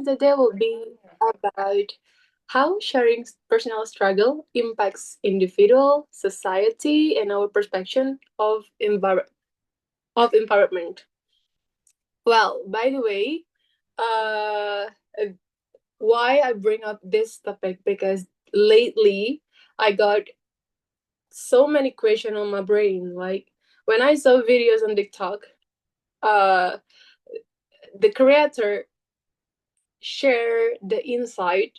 and today will be about how sharing personal struggle impacts individual, society, and our perception of empowerment. Well, by the way, uh, why I bring up this topic because lately I got so many questions on my brain. Like when I saw videos on TikTok, uh, the creator share the insight,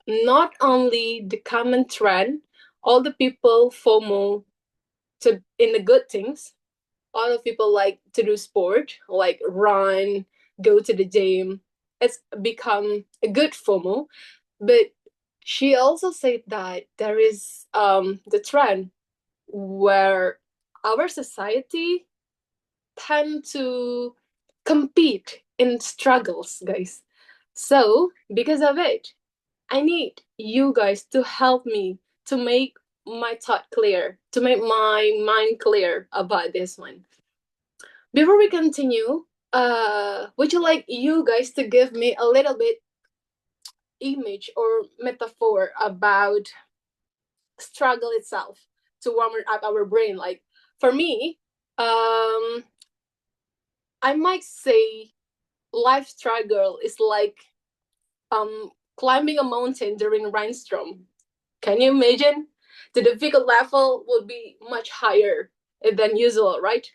not only the common trend, all the people FOMO to in the good things. All the people like to do sport, like run, go to the gym. It's become a good FOMO. But she also said that there is the trend where our society tend to compete in struggles, guys. So because of it, I need you guys to help me to make my thought clear, to make my mind clear about this one. Before we continue, would you like you guys to give me a little bit image or metaphor about struggle itself to warm up our brain? Like for me, um, I might say life struggle is like climbing a mountain during a rainstorm. Can you imagine? The difficult level will be much higher than usual, right?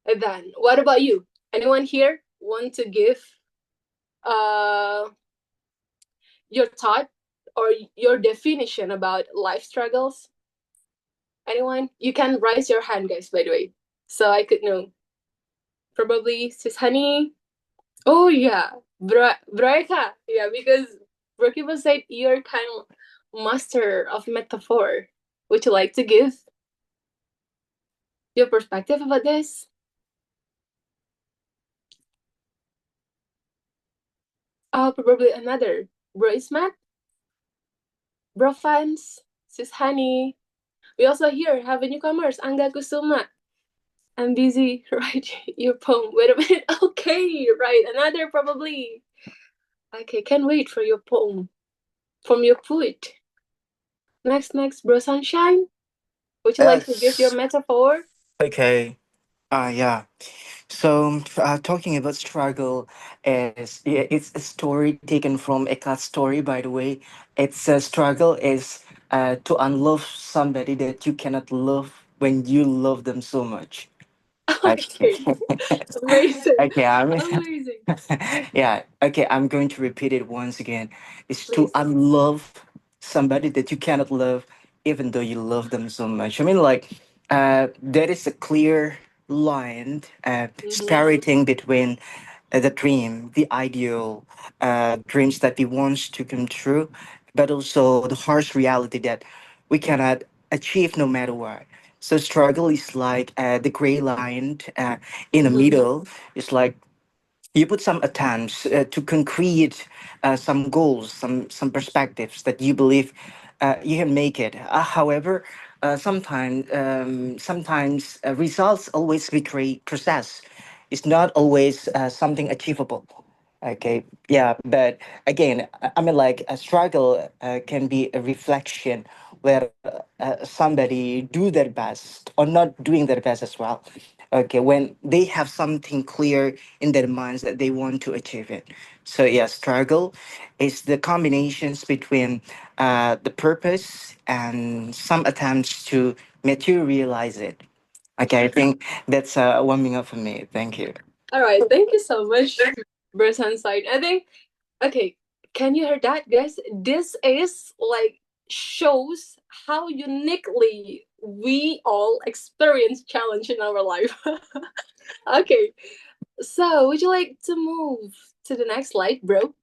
And then, what about you? Anyone here want to give uh, your thought or your definition about life struggles? Anyone? You can raise your hand, guys, by the way, so I could know. Probably Sis Honey. Oh, yeah. Broika. Yeah, because Brokiba said you're kind of master of metaphor. Would you like to give your perspective about this? Oh, probably another. Bro Ismat, Bro Fans, Sis Honey. We also here have a newcomers, Angga Kusuma. I'm busy writing your poem. Wait a minute. Okay, right. Another probably. Okay, can't wait for your poem from your poet. Next, Bro Sunshine. Would you like to give your Yes. metaphor? Okay. Yeah. So, talking about struggle is it's a story taken from Ekat's story. By the way, it's a struggle is to unlove somebody that you cannot love when you love them so much. Okay. Okay, amazing, Okay. amazing. Yeah. Okay. I'm going to repeat it once again. It's to Please. unlove somebody that you cannot love, even though you love them so much. I mean, like, there is a clear line Mm-hmm. separating between the dream, the ideal dreams that we want to come true, but also the harsh reality that we cannot achieve no matter what. So struggle is like the gray line in the Mm-hmm. middle. It's like you put some attempts to concrete some goals, some perspectives that you believe you can make it. However, sometimes results always betray process. It's not always something achievable. Okay, yeah, but again, I mean, like a struggle can be a reflection where somebody do their best or not doing their best as well. Okay, when they have something clear in their minds that they want to achieve it. So yeah, struggle is the combinations between the purpose and some attempts to materialize it. Okay, I think that's warming up for me. Thank you. All right, thank you so much, Bro Sunshine. I think okay. Can you hear that, guys? This is like shows how uniquely we all experience challenge in our life. Okay, so would you like to move to the next slide, bro?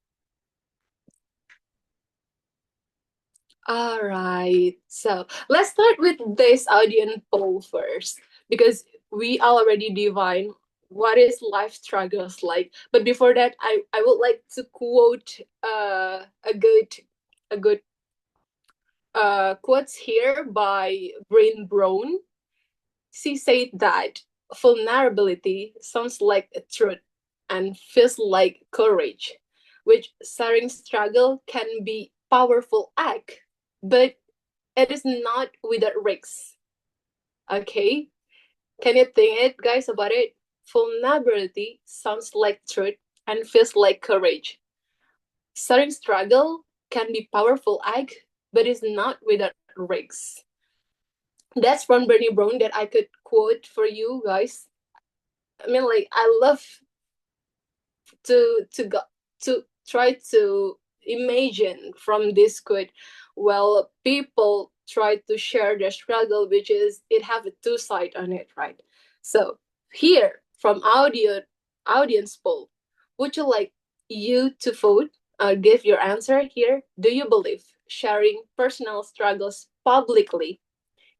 All right. So let's start with this audience poll first because we already divine what is life struggles like. But before that, I would like to quote a good quotes here by Brain Brown. She said that vulnerability sounds like a truth and feels like courage. which sharing struggle can be powerful act, but it is not without risks. Okay? Can you think it, guys, about it? Vulnerability sounds like truth and feels like courage. Sharing struggle can be powerful act, but is not without risks. That's from Bernie Brown that I could quote for you guys. I mean, like, I love to go to try to imagine from this quote. Well, people try to share their struggle, which is it have a two side on it, right? So here from audience poll, would you like you to vote? Give your answer here. Do you believe sharing personal struggles publicly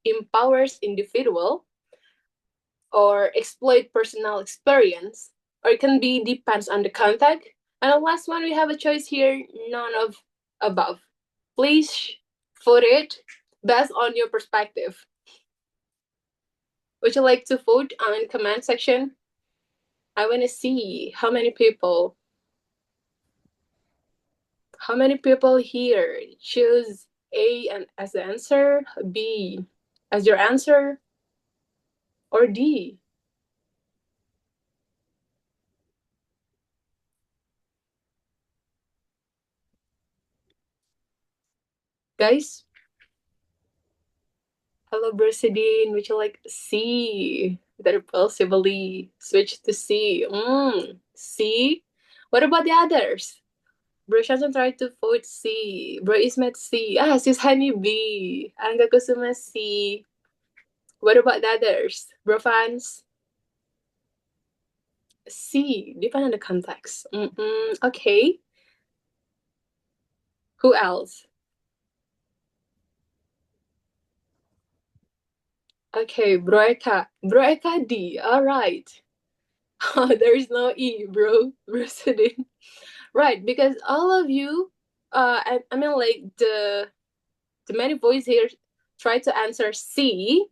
empowers individual or exploit personal experience, or it can be depends on the contact. And the last one, we have a choice here, none of above. Please vote it based on your perspective. Would you like to vote on comment section? I want to see how many people here choose A and as the answer, B as your answer, or D. Guys, hello, Bersidine. Would you like C? That possibly switch to C. C. What about the others? Bro Shanson tried to vote C. Bro Ismet C. Ah, sis Honey B. Angga Kusuma C. What about the others? Bro fans? C. Depend on the context. Okay. Who else? Okay, Bro Eka. Bro Eka D. Alright. There is no E, bro. Bersidine. Right, because all of you, I mean, like the many voice here try to answer C,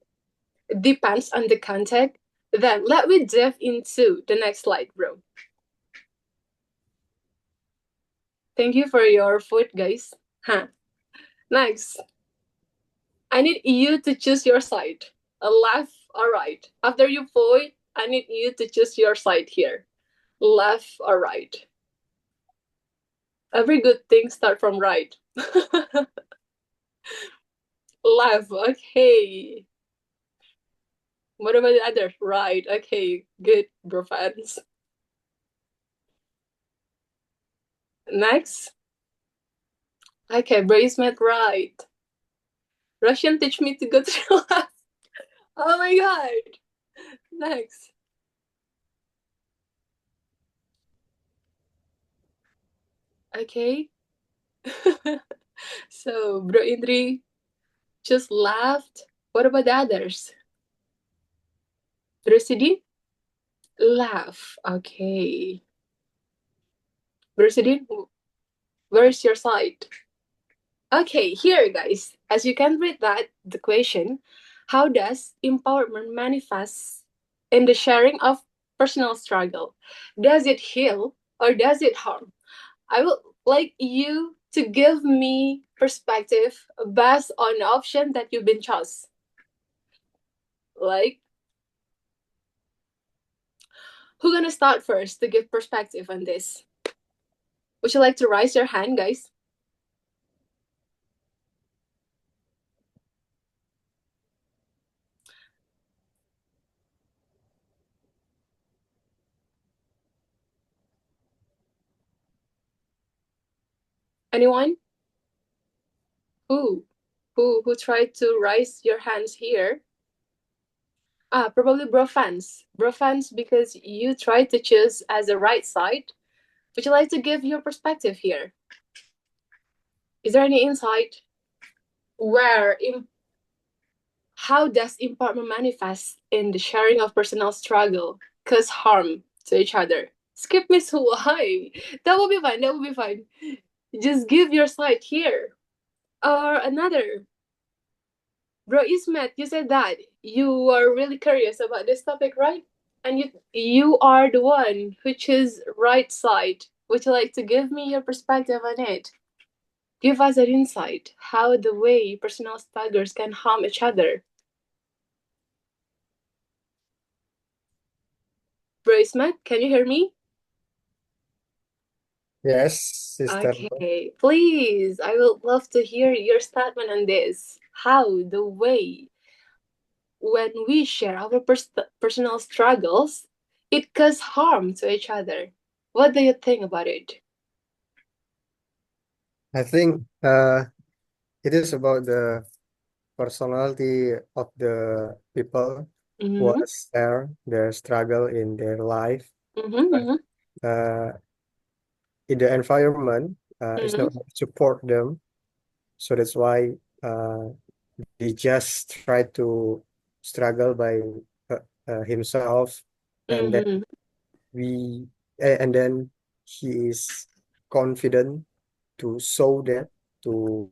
depends on the context. Then let me dive into the next slide, bro. Thank you for your vote, guys. Huh. Next, I need you to choose your side, a left or right. After you vote, I need you to choose your side here, left or right. Every good thing start from right. Left, okay. What about the other? Right. Okay. Good, bro fans. Next. Okay, Bracemat right. Russian teach me to go to class. Oh my god. Next. Okay. So, Bro Indri just laughed. What about the others? Bro Sidin? Laugh. Okay. Bro Sidin, where's your side? Okay, here, guys. As you can read that, the question, how does empowerment manifest in the sharing of personal struggle? Does it heal or does it harm? I would like you to give me perspective based on the option that you've been chose. Like, who gonna start first to give perspective on this? Would you like to raise your hand, guys? Anyone? Who? Who tried to raise your hands here? Ah, probably bro fans. Bro fans, because you tried to choose as the right side. Would you like to give your perspective here? Is there any insight where how does empowerment manifest in the sharing of personal struggle cause harm to each other? Skip Miss Hawaii. That will be fine. That will be fine. Just give your side here. Or another. Bro Ismet, you said that you are really curious about this topic, right? And you are the one who chose right side. Would you like to give me your perspective on it? Give us an insight how the way personal struggles can harm each other. Bro Ismet, can you hear me? Yes, sister. Okay, please. I would love to hear your statement on this. How the way when we share our personal struggles, it causes harm to each other. What do you think about it? I think it is about the personality of the people who Mm-hmm, are share their struggle in their life. mm-hmm, But mm-hmm, uh, in the environment, it's mm-hmm, not support them. So that's why they just try to struggle by uh, himself, and then mm-hmm, we and then he is confident to show that to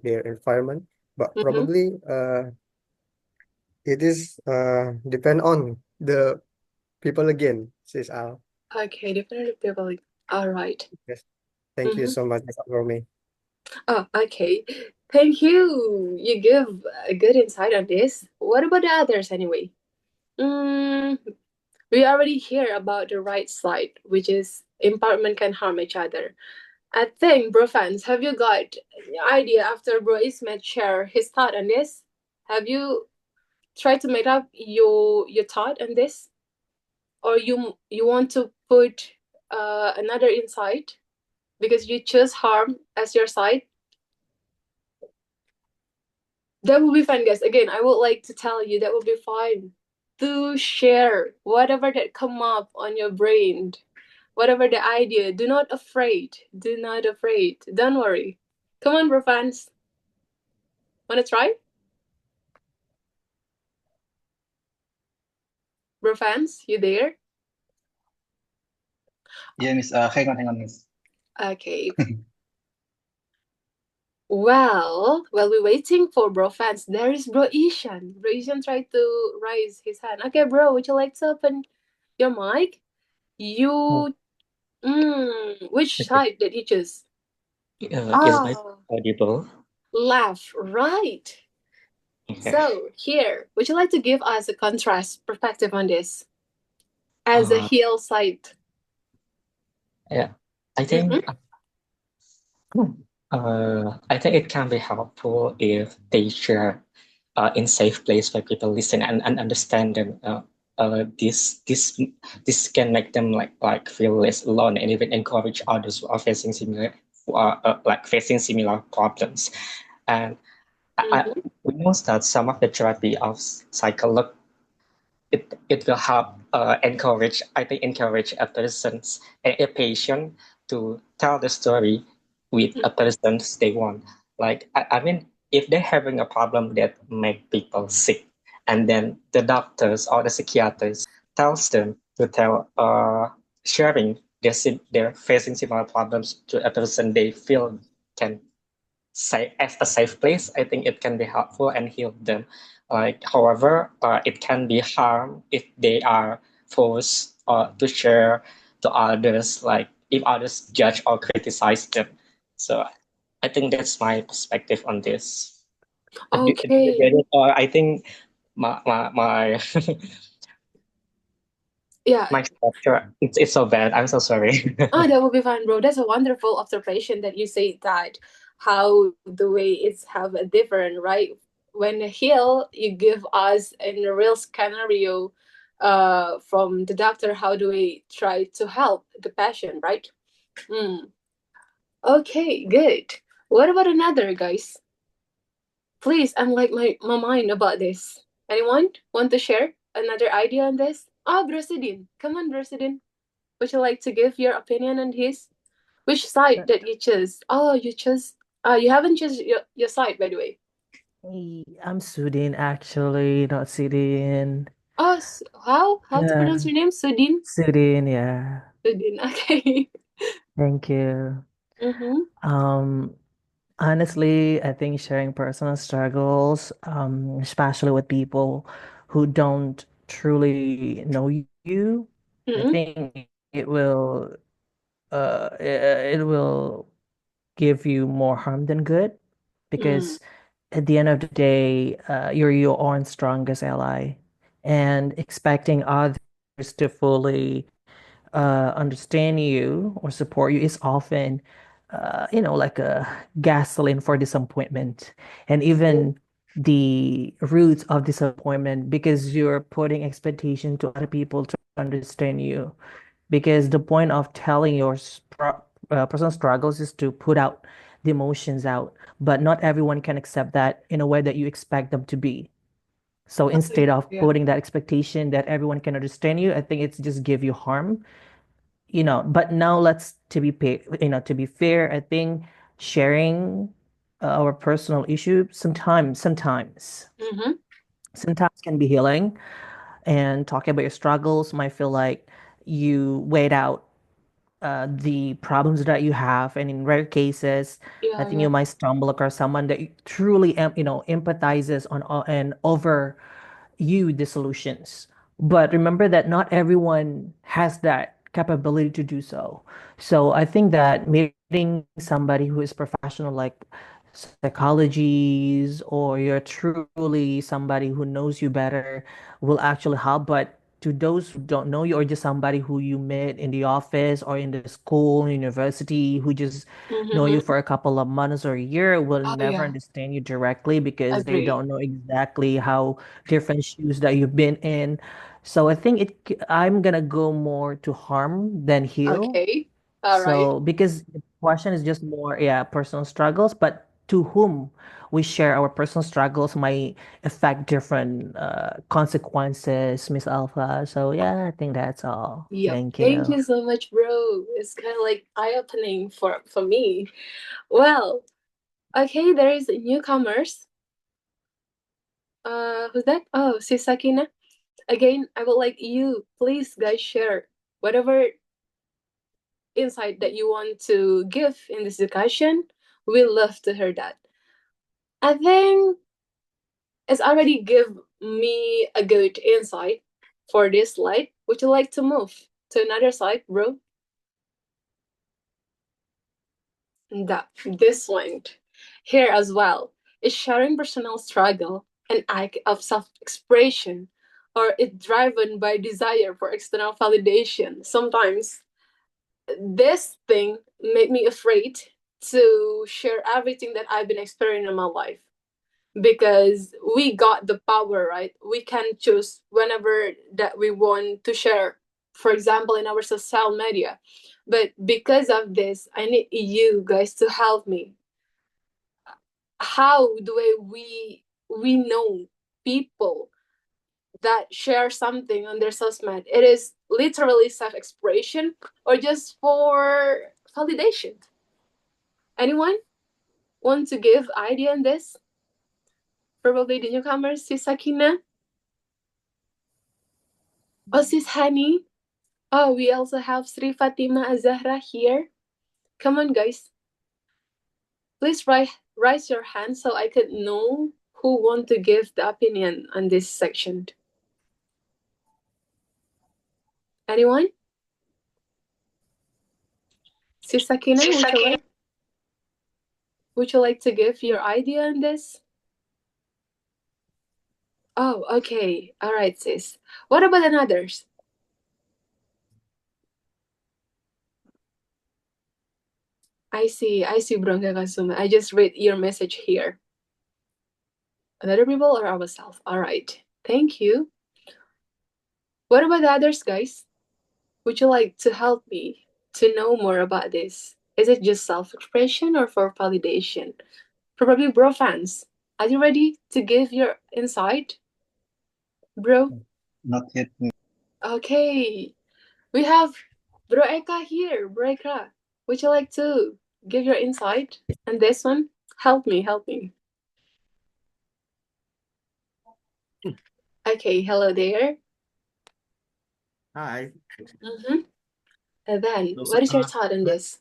their environment, but mm-hmm. probably it is depend on the people again, says Al. Okay, definitely people. All right. Yes, thank you Mm-hmm. so much for me. Oh, okay. Thank you. You give a good insight on this. What about the others anyway? Mm, we already hear about the right side, which is empowerment can harm each other. I think, bro fans, have you got idea after bro Ismet share his thought on this? Have you tried to make up your thought on this, or you want to put another insight because you choose harm as your side? That would be fine, guys. Again, I would like to tell you that would be fine to share whatever that come up on your brain, whatever the idea. Do not afraid. Do not afraid. Don't worry. Come on, bro fans. Wanna try? Bro fans, you there? Yeah, Miss. Hang on, Miss. Okay. Well, while we're waiting for bro fans, there is bro Ishan. Bro Ishan tried to raise his hand. Okay, bro, would you like to open your mic? Oh, You, which okay. side did you choose? Is my Ah, audible? left, right. Okay. So, here, would you like to give us a contrast perspective on this as a Uh, heel side? yeah. I Mm-hmm, think I think it can be helpful if they share in safe place where people listen and understand them. This can make them like feel less alone and even encourage others who are facing similar like facing similar problems. And I, mm-hmm, we know that some of the therapy of psychology it will help encourage I think encourage a person's a patient to tell the story with a person they want. Like I mean, if they're having a problem that make people sick, and then the doctors or the psychiatrists tells them to tell sharing they're facing similar problems to a person they feel can say as a safe place, I think it can be helpful and heal them. Like, however, it can be harm if they are forced to share to others, like if others judge or criticize them. So I think that's my perspective on this. Did you get Okay. it? Or I think my Yeah. my structure it's so bad. I'm so sorry. Oh, that would be fine, bro. That's a wonderful observation that you say that how the way it's have a different, right? When heal, you give us in a real scenario from the doctor, how do we try to help the patient, right? Mm. Okay, good. What about another, guys? Please, I'm like my mind about this. Anyone want to share another idea on this? Ah, Brosidin. Come on, Brosidin. Would you like to give your opinion on his? Which side Uh, did you choose? Oh, you chose. You haven't choose your side, by the way. I'm Sudin actually, not Sidin. Oh, how to pronounce Yeah, your name? Sudin. Sudin, yeah. Sudin. Okay. Thank you. Mm-hmm. Um, Honestly, I think sharing personal struggles, especially with people who don't truly know you, I Mm-hmm. think it will it will give you more harm than good because at the end of the day, you're your own strongest ally, and expecting others to fully understand you or support you is often, like a gasoline for disappointment, and even the roots of disappointment because you're putting expectation to other people to understand you. Because the point of telling your personal struggles is to put out the emotions out, but not everyone can accept that in a way that you expect them to be. So instead of Yeah. putting that expectation that everyone can understand you, I think it's just give you harm. But now let's to be fair, I think sharing our personal issue Mm-hmm. sometimes can be healing, and talking about your struggles might feel like you wait out the problems that you have, and in rare cases, I Yeah, think yeah. you might stumble across someone that truly empathizes on and over you the solutions. But remember that not everyone has that capability to do so. So I think that meeting somebody who is professional, like psychologies, or you're truly somebody who knows you better, will actually help. But to those who don't know you, or just somebody who you met in the office or in the school, university, who just know you Mm-hmm. for a couple of months or a year, will Oh, never yeah. understand you directly because they Agree. don't know exactly how different shoes that you've been in. So I think I'm gonna go more to harm than heal. Okay. All right. So because the question is just more, yeah, personal struggles, but to whom we share our personal struggles might affect different consequences, Miss Alpha. So yeah, I think that's all. Yep. Thank Thank you. you so much, bro. It's kind of like eye-opening for me. Well, okay, there is newcomers. Who's that? Oh, Sis Sakina. Again, I would like you, please, guys, share whatever insight that you want to give in this discussion. We love to hear that. I think it's already give me a good insight for this slide. Would you like to move to another slide, bro? This one here as well is sharing personal struggle an act of self-expression, or it driven by desire for external validation. Sometimes this thing made me afraid to share everything that I've been experiencing in my life, because we got the power, right? We can choose whenever that we want to share, for example, in our social media. But because of this, I need you guys to help me. How do we know people that share something on their social media? It is literally self-expression or just for validation? Anyone want to give idea on this? Probably the newcomers, Sis Sakina. Oh, Sis Hani. Oh, we also have Sri Fatima Azahra here. Come on, guys. Please raise your hand so I could know who want to give the opinion on this section. Anyone? Sis Sakina, would you like to give your idea on this? Oh, okay. All right, sis. What about others? I see, Bronca Kasuma. I just read your message here. Other people or ourselves? All right. Thank you. What about the others, guys? Would you like to help me to know more about this? Is it just self-expression or for validation? Probably bro fans. Are you ready to give your insight? Bro? Not yet. Okay. We have Bro Eka here. Bro Eka, would you like to give your insight on this one? Help me, help me. Okay, hello there. Hi. Mm-hmm. And then, So, what is your thought on this?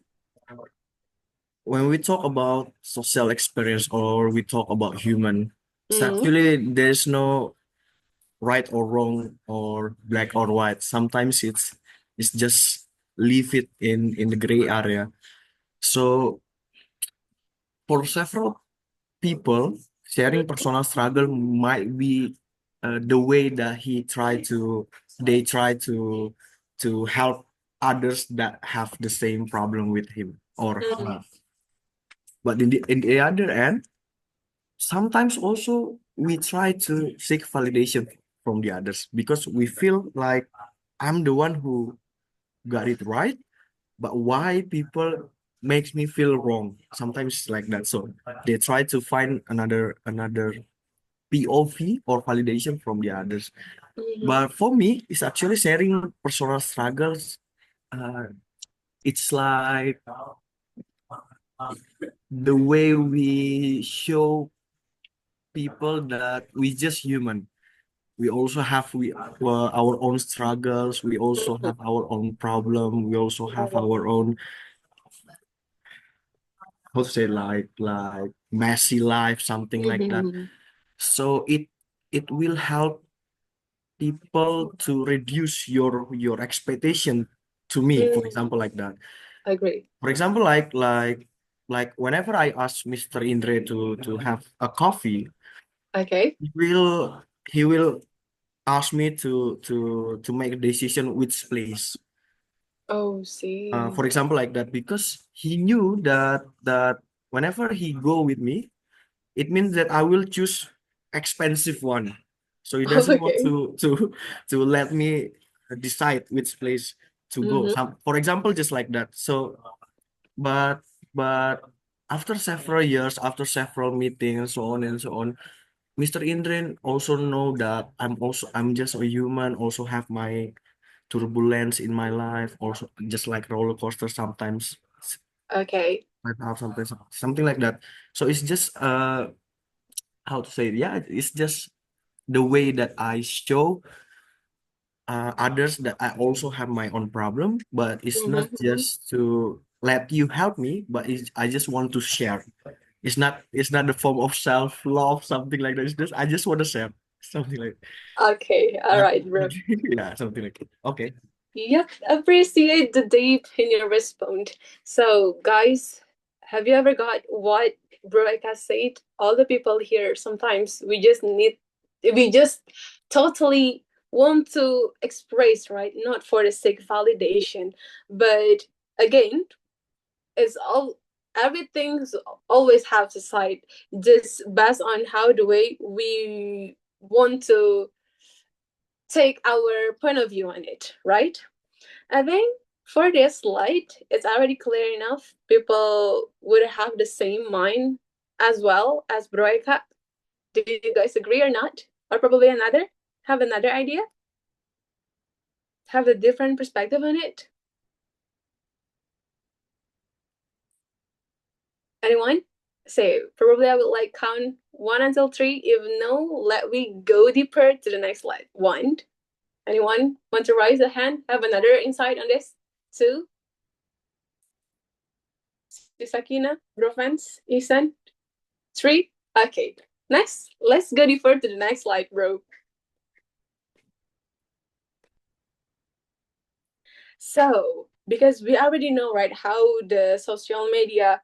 when we talk about social experience or we talk about human, it's Mm-hmm. actually there's no right or wrong or black or white. Sometimes it's just leave it in the gray area. So for several people, sharing personal struggle might be the way that they try to help others that have the same problem with him or Mhm. her. But in the other end, sometimes also we try to seek validation from the others because we feel like I'm the one who got it right, but why people makes me feel wrong? Sometimes it's like that. So they try to find another POV or validation from the others. Mhm. But for me, it's actually sharing personal struggles. Uh, it's like the way we show people that we just human. We also have our own struggles. We also have our own problem. We also have our own, how to say, like messy life, something like that. Mhm. So it will help people to reduce your expectation to me, for Mm, example, like that. agree. For example, like whenever I ask Mr. Indre to have a coffee, Okay. he will ask me to make a decision which place. Oh, see. For example, like that, because he knew that whenever he go with me, it means that I will choose expensive one. So he doesn't want Okay. to let me decide which place to go. Mhm. For example, just like that. So, but but after several years, after several meetings, so on and so on, Mr. Indren also know that I'm just a human, also have my turbulence in my life, also just like roller coaster sometimes. Okay. Right now, something like that. So it's just how to say it? Yeah, it's just the way that I show others that I also have my own problem, but it's not Mhm. just to let you help me, but I just want to share. It's not the form of self-love, something like that. It's just I just want to share something like Okay. All that. right, bro. Yeah, something like that. Okay. Yep, appreciate the deep in your response. So, guys, have you ever got what Broeka said? All the people here, sometimes we just totally want to express, right? Not for the sake of validation, but again, it's all everything's always have to side just based on how the way we want to take our point of view on it, right? I think for this slide, it's already clear enough. People would have the same mind as well as Broika. Do you guys agree or not? Or probably have another idea? Have a different perspective on it? Anyone? So probably I would like count 1 until 3. If no, let me go deeper to the next slide. 1. Anyone want to raise a hand? Have another insight on this? 2. Sakina, Brofans, Isan. 3. Okay. Next, let's go deeper to the next slide, bro. So, because we already know, right, how the social media,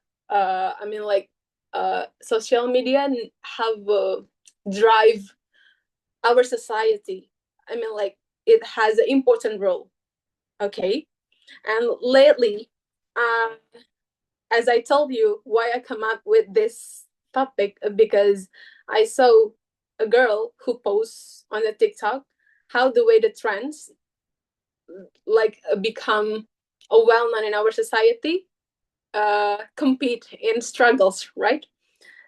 social media have drive our society. It has an important role. Okay, and lately, uh, as I told you, why I come up with this topic because I saw a girl who posts on the TikTok how the way the trends become a well-known in our society compete in struggles, right?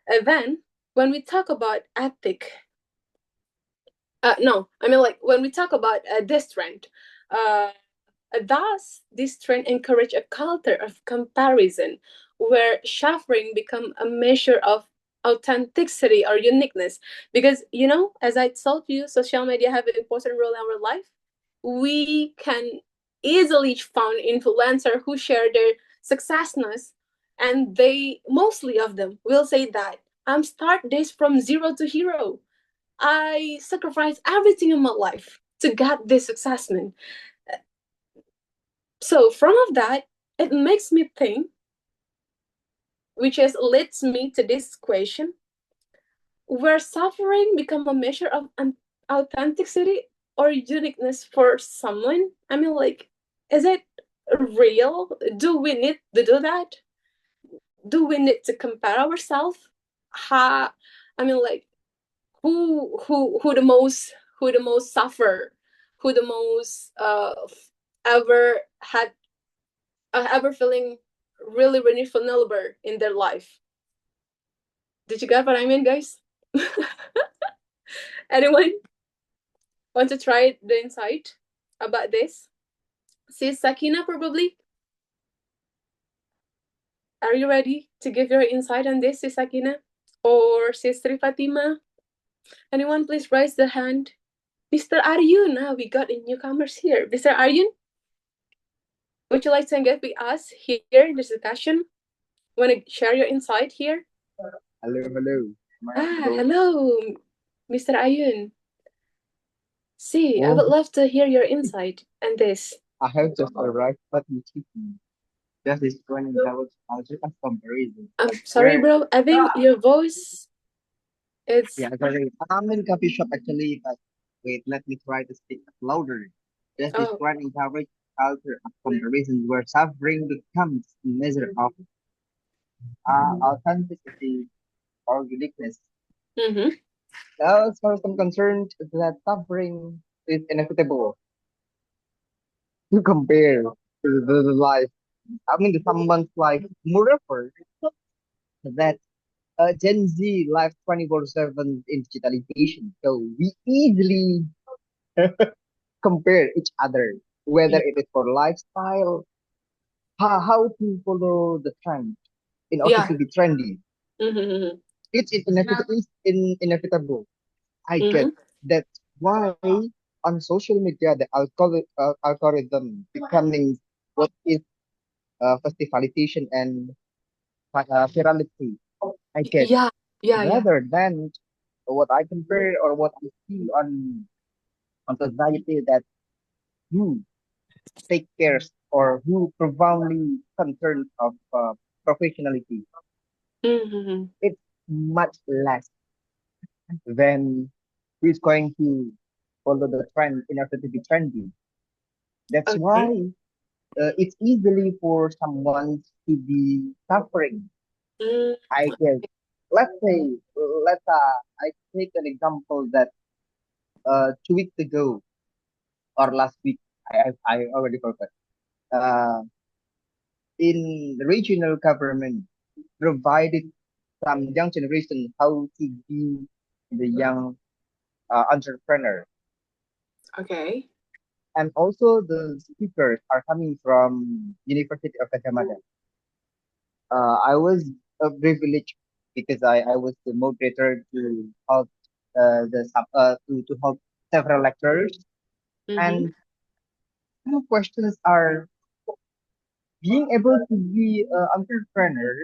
And then when we talk about ethic, no, when we talk about this trend, uh, thus this trend encourage a culture of comparison where suffering become a measure of authenticity or uniqueness. Because as I told you, social media have an important role in our life. We can easily find influencer who share their successness, and they mostly of them will say that I'm start this from zero to hero. I sacrificed everything in my life to get this success, man. So from of that, it makes me think, which has leads me to this question: where suffering become a measure of authenticity or uniqueness for someone? I mean, like, is it real? Do we need to do that? Do we need to compare ourselves? Ha, I mean, like, who the most suffer, who the most ever had ever feeling really really vulnerable in their life. Did you get what I mean, guys? Anyone want to try the insight about this? Sis Sakina, probably. Are you ready to give your insight on this, Sis Sakina? Or Sister Fatima? Anyone please raise the hand? Mr. Aryun, now we got a newcomers here. Mr. Aryun, would you like to engage with us here in this discussion? Want to share your insight here? Hello, hello. Hello, Mr. Ayun. See, I would love to hear your insight on this. I have just arrived, but you keep me. Just this running levels culture as comparison. I'm sorry, bro. I think your voice it's Yeah, sorry. I'm in coffee shop actually, but wait, let me try to speak louder. Just this running coverage culture of comparison where suffering becomes a measure of authenticity or uniqueness. Mm-hmm. As far as I'm concerned, that suffering is inevitable to compare to the life. I mean, someone's like, moreover, that Gen Z lives 24/7 in digitalization. So we easily compare each other, whether it is for lifestyle, how to follow the trend in order to be trendy. Mm-hmm. It's inevitable. I get that's why on social media the algorithm becoming what is festivalization and virality. I get Yeah. rather than what I compare or what I see on society that who take care or who profoundly concerned of professionality. Mm-hmm. It's much less than who is going to follow the trend in order to be trendy. That's why it's easily for someone to be suffering. I guess. Let's say, I take an example that 2 weeks ago or last week, I already forgot. Uh, in the regional government provided some young generation how to be the young entrepreneur. Okay. And also the speakers are coming from University of Gajah Mada. I was privileged because I was the moderator to help to help several lecturers. And some questions are being able to be an entrepreneur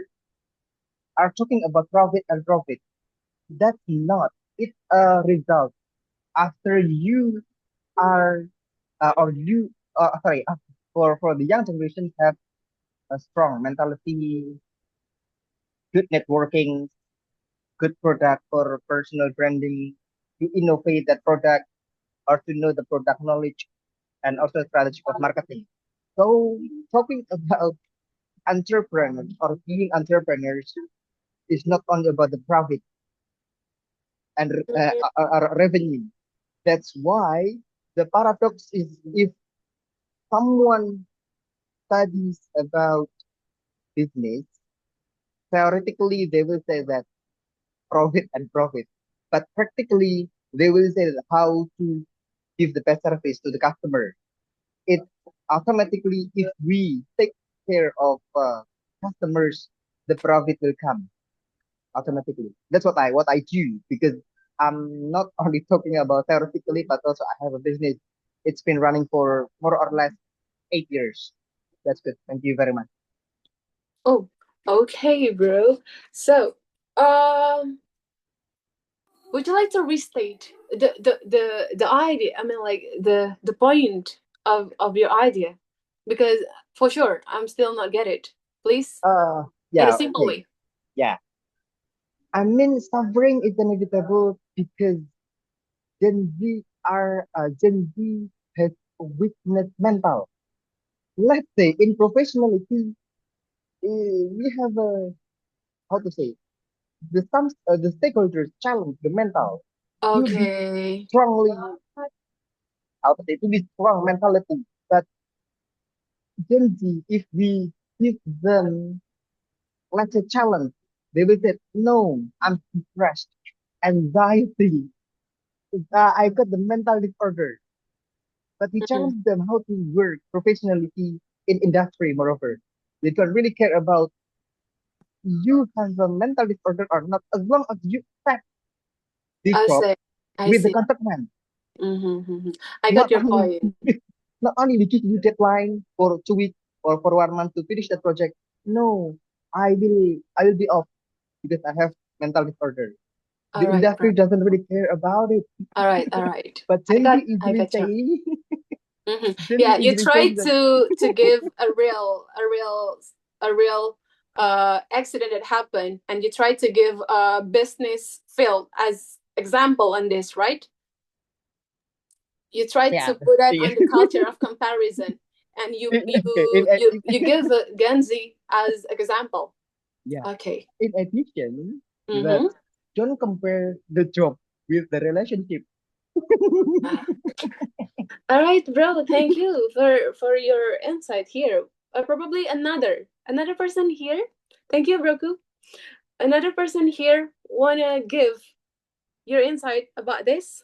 are talking about profit and profit. That's not. It's a result after you are or you sorry for the young generation have a strong mentality, good networking, good product for personal branding, to innovate that product or to know the product knowledge and also strategy of marketing. So talking about entrepreneurs or being entrepreneurs is not only about the profit and revenue. That's why the paradox is if someone studies about business, theoretically they will say that profit and profit, but practically they will say that how to give the best service to the customer. It automatically, if we take care of customers, the profit will come automatically. That's what I do because I'm not only talking about theoretically, but also I have a business. It's been running for more or less 8 years. That's good. Thank you very much. Oh, okay, bro. So, would you like to restate the idea? I mean, like the point of your idea. Because for sure, I'm still not get it. Please, in a Yeah, simple okay. way. Yeah. I mean, suffering is inevitable because Gen Z has a weakness mental. Let's say in professionality, we have a, how to say, the stakeholders challenge the mental to be Okay. strongly, how to say, to be strong mentality. But Gen Z, if we give them, let's say, challenge, they will say, no, I'm depressed, anxiety, I got the mental disorder. But we Mm. challenge them how to work professionality in industry, moreover. They don't really care about you have a mental disorder or not, as long as you accept this I job see. I with the see. consequence. I got Not your only point. not only we give you deadline for 2 weeks or for 1 month to finish the project. No, I will be off because I have mental disorder. All The right, industry bro. doesn't really care about it. All right, all right. But I Gen Z got is I really got you. saying, Gen Z Yeah, is you really try saying that, to give a real accident that happened, and you try to give a business field as example on this, right? You try yeah, to put that see, on the culture of comparison, and you you in, you you give Gen Z as example. yeah, Okay. in addition, that Mm-hmm. don't compare the job with the relationship. All right, bro. Thank you for your insight here. Probably another person here. Thank you, Broku. Another person here wanna give your insight about this.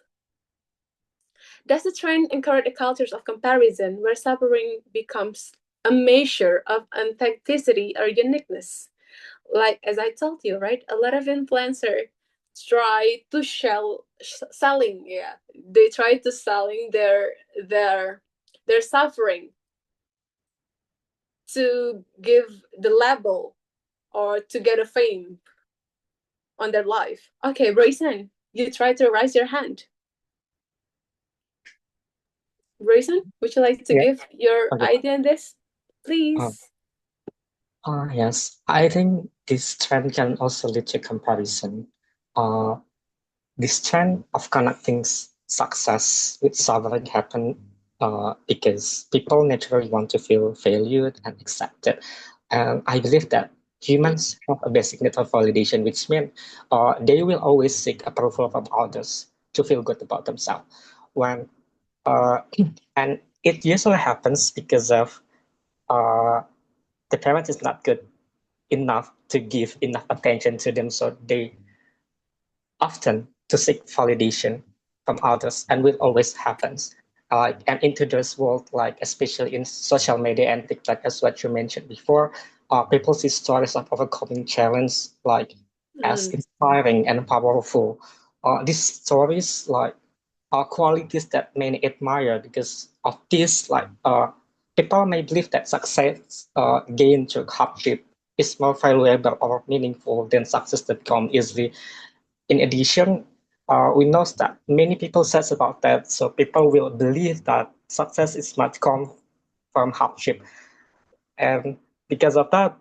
Does the trend encourage a cultures of comparison where suffering becomes a measure of authenticity or uniqueness? Like as I told you, right? A lot of influencers try to selling, yeah. They try to selling their suffering to give the label or to get a fame on their life. Okay, Raisin, you try to raise your hand. Raisin, would you like to Yeah. give your Okay. idea on this? Uh, Please. yes. I think this trend can also lead to comparison. Uh, this trend of connecting success with suffering happen because people naturally want to feel valued and accepted. And I believe that humans have a basic need of validation, which means they will always seek approval from others to feel good about themselves. When and it usually happens because of uh, the parent is not good enough to give enough attention to them, so they often to seek validation from others, and will always happens. And in today's world, like especially in social media and TikTok, as what you mentioned before, people see stories of overcoming challenge like as Mm. inspiring and powerful. These stories like are qualities that many admire because of this. Like people may believe that success gained through hardship is more valuable or meaningful than success that come easily. In addition, we know that many people says about that, so people will believe that success is much come from hardship, and because of that,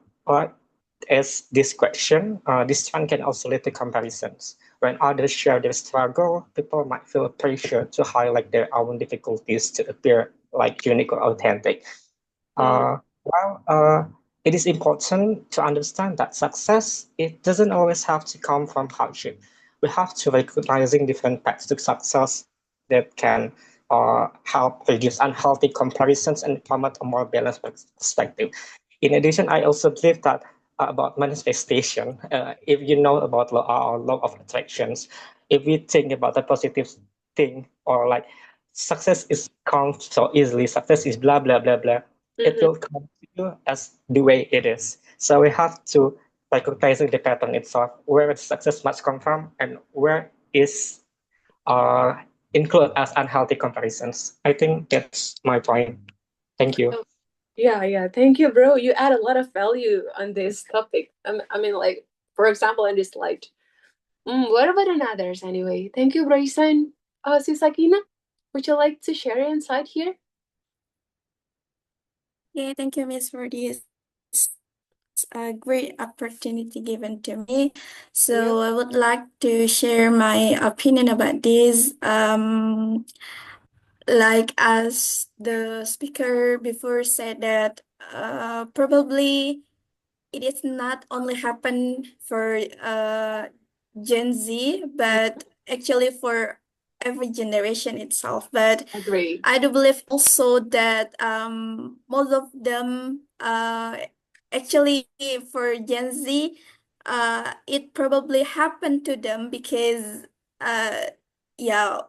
as this question, this one can also lead to comparisons. When others share their struggle, people might feel pressure to highlight their own difficulties to appear like unique or authentic. Mm. Well, it is important to understand that success, it doesn't always have to come from hardship. We have to recognizing different paths to success that can help reduce unhealthy comparisons and promote a more balanced perspective. In addition, I also believe that about manifestation, if you know about law of attractions, if we think about the positive thing or like success is come so easily, success is blah blah blah blah, it Mm-hmm. will come to you as the way it is. So we have to recognizing the pattern itself, where success must come from and where is uh, include as unhealthy comparisons. I think that's my point. Thank you. Oh, yeah. Thank you, bro. You add a lot of value on this topic. I mean, like, for example, in this light. What about in others anyway? Thank you, Raisin. Sisakina, would you like to share your insight here? Yeah, thank you, Miss, for this great opportunity given to me. So I would like to share my opinion about this. Like as the speaker before said that probably it is not only happen for Gen Z, but actually for every generation itself. But Agree. I do believe also that most of them actually for Gen Z it probably happened to them because yeah,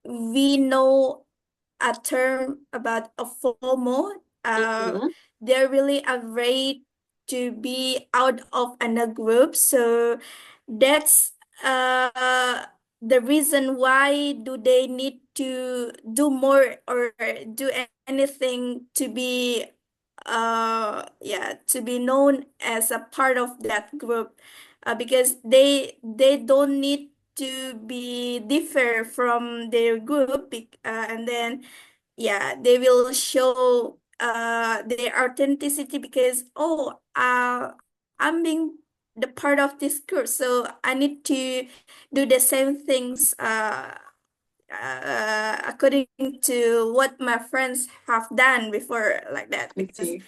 we know a term about a FOMO. Mhm. They're really afraid to be out of another group. So that's the reason why do they need to do more or do anything to be to be known as a part of that group because they don't need to be differ from their group and then they will show their authenticity because I'm being the part of this group, so I need to do the same things according to what my friends have done before, like that. I Because see.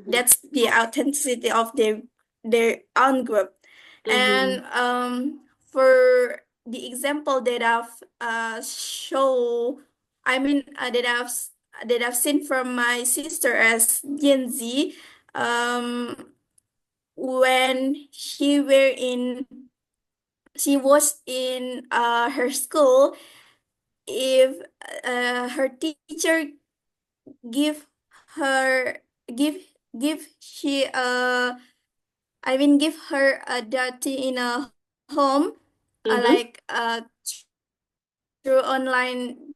that's the authenticity of their own group. Mhm. And for the example that I've show I mean that I've seen from my sister as Gen Z, when she was in her school, if her teacher give her give give she give her a dirty in a home, Mhm. like through online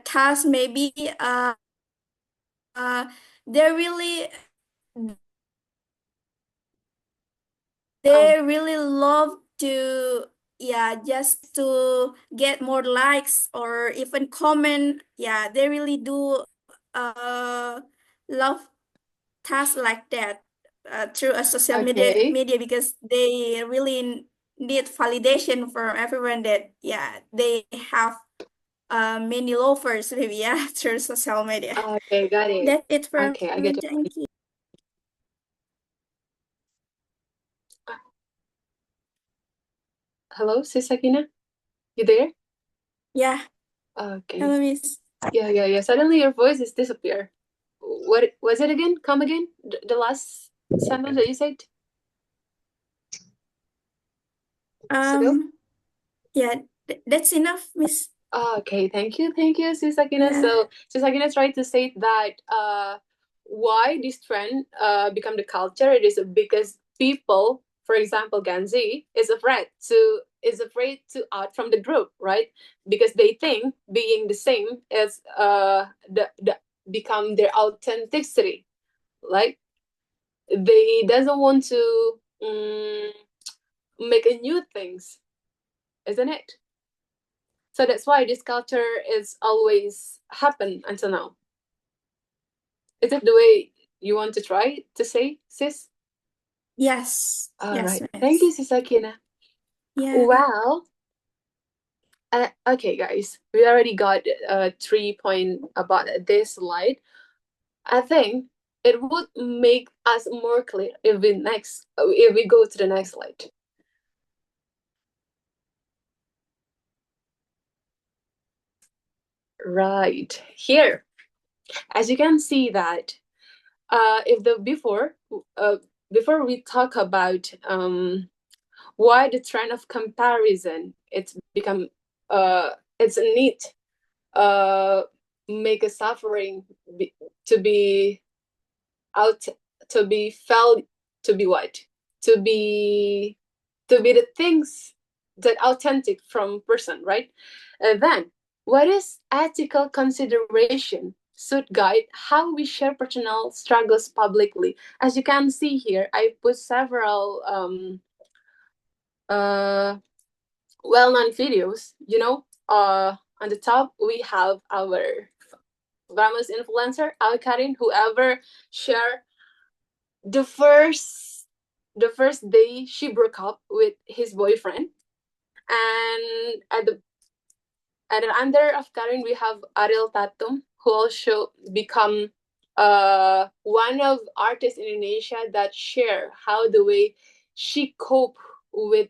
task maybe uh they really Oh, they really love to just to get more likes or even comment. They really do love tasks like that through a social okay. media because they really need validation from everyone that they have many loafers maybe through social media. Okay, got it. That's it from Okay, I me. get it. Thank you. Hello, Sis Sakina? You there? Yeah. Okay. Hello, Miss. Yeah. Suddenly your voice is disappear. What was it again? Come again? The last sentence that you said? Still? Yeah, that's enough, Miss. Okay, thank you, Sis Sakina. Yeah. So Sis Sakina tried to say that why this trend become the culture. It is because people, for example, Gen Z, is afraid to out from the group, right? Because they think being the same is the become their authenticity. Like they doesn't want to make a new things, isn't it? So that's why this culture is always happen until now. Is it the way you want to try to say, sis? Yes. All Yes, right. Thank you, Miss. Sis Akina. Yeah. Well, okay, guys, we already got 3 point about this slide. I think it would make us more clear if we go to the next slide. Right here, as you can see that if the before we talk about why the trend of comparison it's become it's a need uh make a suffering to be out to be felt to be what to be the things that authentic from person, right? Then what is ethical consideration should guide how we share personal struggles publicly. As you can see here, I put several well-known videos. On the top we have our famous influencer, Alkarin, whoever share the first day she broke up with his boyfriend, and under of Karen we have Ariel Tatum, who also become one of artists in Indonesia that share how the way she cope with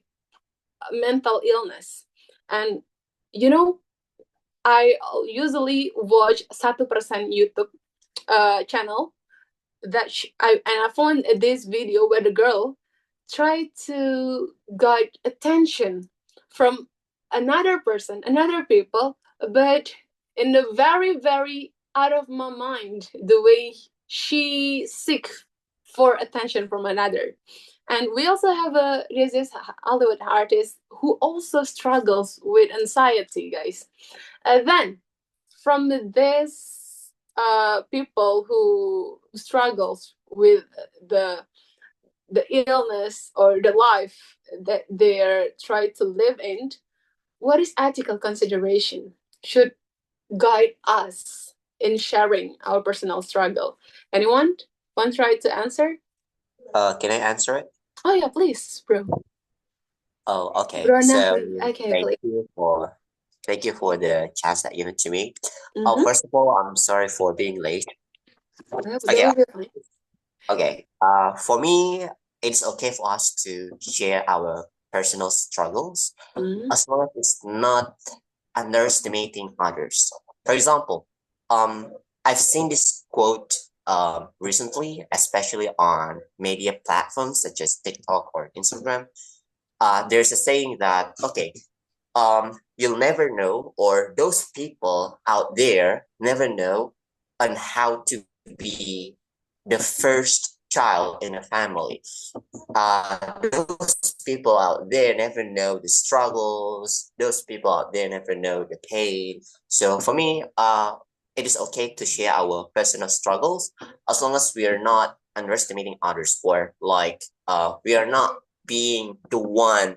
mental illness. And you know, I usually watch 1% YouTube channel that I found this video where the girl tried to get attention from another person, another people, but in a very, very out of my mind, the way she seek for attention from another. And we also have this Hollywood artist who also struggles with anxiety, guys. Then from this people who struggles with the illness or the life that they're trying to live in, what is ethical consideration should guide us in sharing our personal struggle? Anyone want try to answer? Can I answer it? Oh yeah, please, bro. Oh, okay. Bro, So okay, thank please. you for the chance that you given to me. Mm-hmm. First of all, I'm sorry for being late. That Okay. will be fine. Okay. For me, it's okay for us to share our personal struggles Mm-hmm. as long as it's not underestimating others. For example, I've seen this quote recently, especially on media platforms such as TikTok or Instagram. There's a saying that you'll never know, or those people out there never know on how to be the first child in a family. Those people out there never know the struggles. Those people out there never know the pain. So for me, it is okay to share our personal struggles as long as we are not underestimating others, or we are not being the one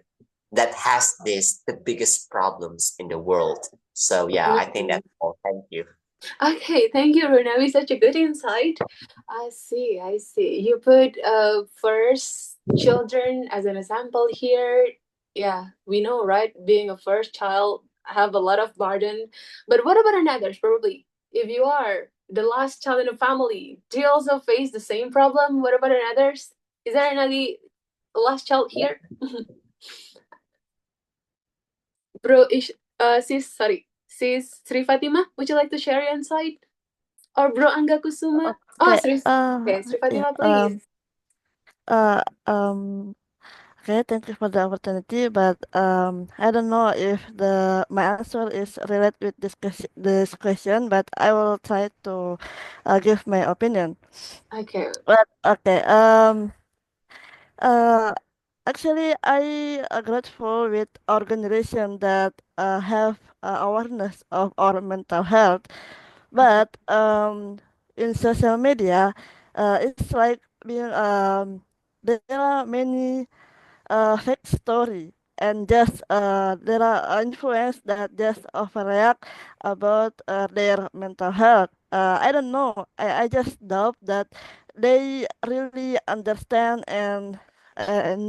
that has the biggest problems in the world. So yeah, I think that's all. Thank you. Okay, thank you, Runavi. Such a good insight. I see. You put first children as an example here. Yeah, we know, right? Being a first child have a lot of burden. But what about others? Probably, if you are the last child in a family, do you also face the same problem? What about others? Is there another last child here? Bro, sis Sri Fatima, would you like to share your insight? Or Bro Angga Kusuma? Oh, Okay. Sri Fatima, please. Okay, thank you for the opportunity, but I don't know if my answer is related with this question, but I will try to give my opinion. Okay. But okay, uh, actually, I grateful with organization that have awareness of our mental health, but in social media, it's like being there are many fake story, and just there are influence that just overreact about their mental health. I don't know. I just doubt that they really understand and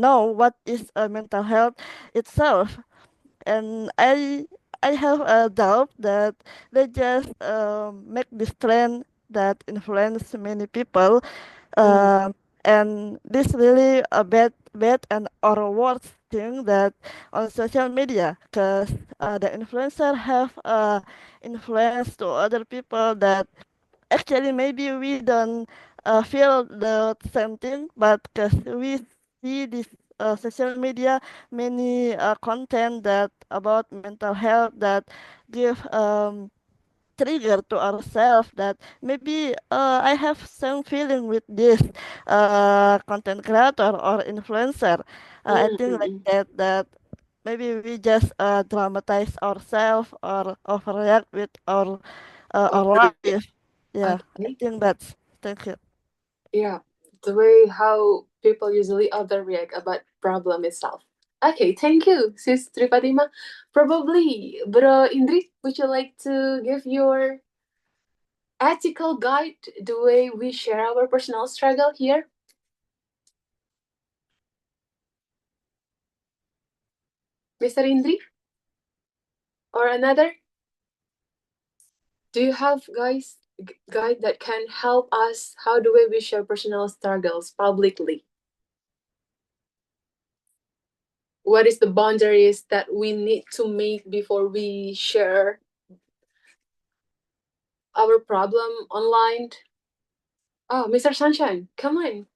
know what is mental health itself. And I have a doubt that they just make this trend that influence many people, and this really a bad and or worse thing that on social media, because the influencer have influence to other people that actually maybe we don't feel the same thing, but because we see this social media many content that about mental health that give trigger to ourselves that maybe I have some feeling with this content creator or influencer. I think like that maybe we just dramatize ourselves or overreact with our life. Yeah, I Okay. think that's. Thank you. Yeah, the way how people usually overreact about problem itself. Okay, thank you, Sis Sri Fatima. Probably, Bro Indri, would you like to give your ethical guide the way we share our personal struggle here? Mr. Indri? Or another? Do you have guide that can help us? How do we share personal struggles publicly? What is the boundaries that we need to make before we share our problem online? Oh, Mr. Sunshine, come on.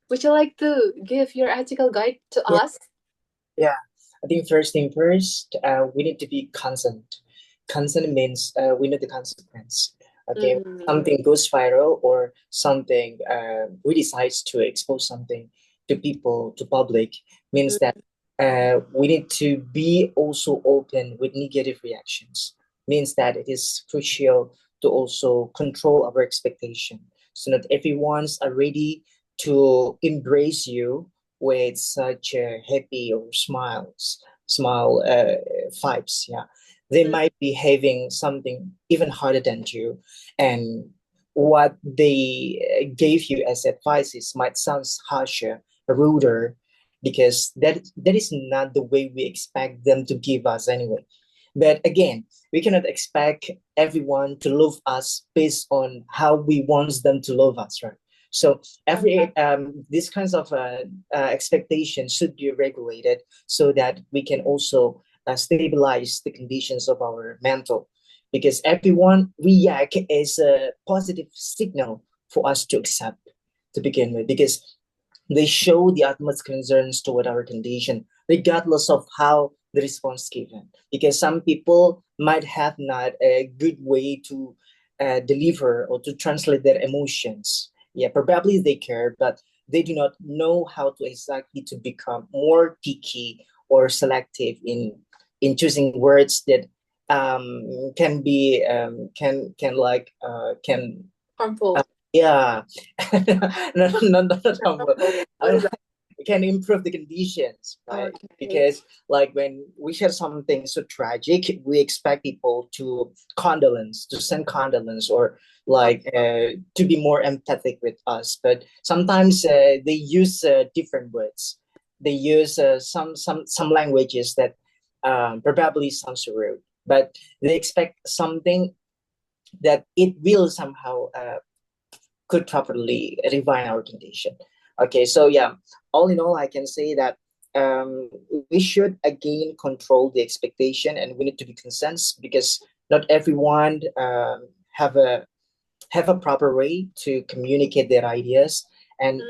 Would you like to give your ethical guide to us? Yeah, I think first thing first, we need to be consent. Consent means we know the consequence. Okay, something goes viral or something we decide to expose something to people, to public, means that we need to be also open with negative reactions. Means that it is crucial to also control our expectation. So not everyone's are ready to embrace you with such happy or smile vibes. Yeah, they might be having something even harder than you, and what they gave you as advices might sound harsher, ruder, because that is not the way we expect them to give us anyway. But again, we cannot expect everyone to love us based on how we want them to love us, right? So these kinds of expectations should be regulated so that we can also stabilize the conditions of our mental, because everyone react as a positive signal for us to accept to begin with, because they show the utmost concerns toward our condition, regardless of how the response given. Because some people might have not a good way to deliver or to translate their emotions. Yeah, probably they care, but they do not know how to exactly to become more picky or selective in choosing words that can be can harmful. Yeah, not harmful. It can improve the conditions, right? Okay. Because like when we share something so tragic, we expect people to send condolence, or like to be more empathic with us. But sometimes they use different words. They use some languages that probably sounds rude, but they expect something that it will somehow could properly refine our condition. Okay, so yeah, all in all, I can say that we should again control the expectation, and we need to be conscious, because not everyone have a proper way to communicate their ideas, and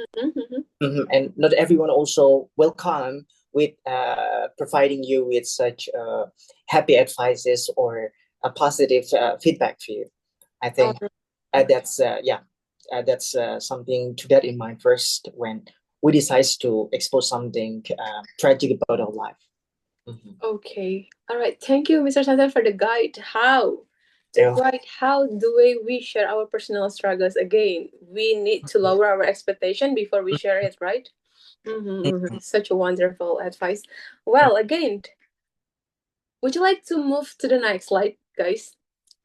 and not everyone also welcome with providing you with such happy advices or a positive feedback for you. I think that's something to get in mind first when we decide to expose something tragic about our life. Okay. All right. Thank you, Mr. Santan, for the guide. How do we share our personal struggles? Again, we need to lower our expectation before we share it, right? Such a wonderful advice. Well, again, would you like to move to the next slide, guys?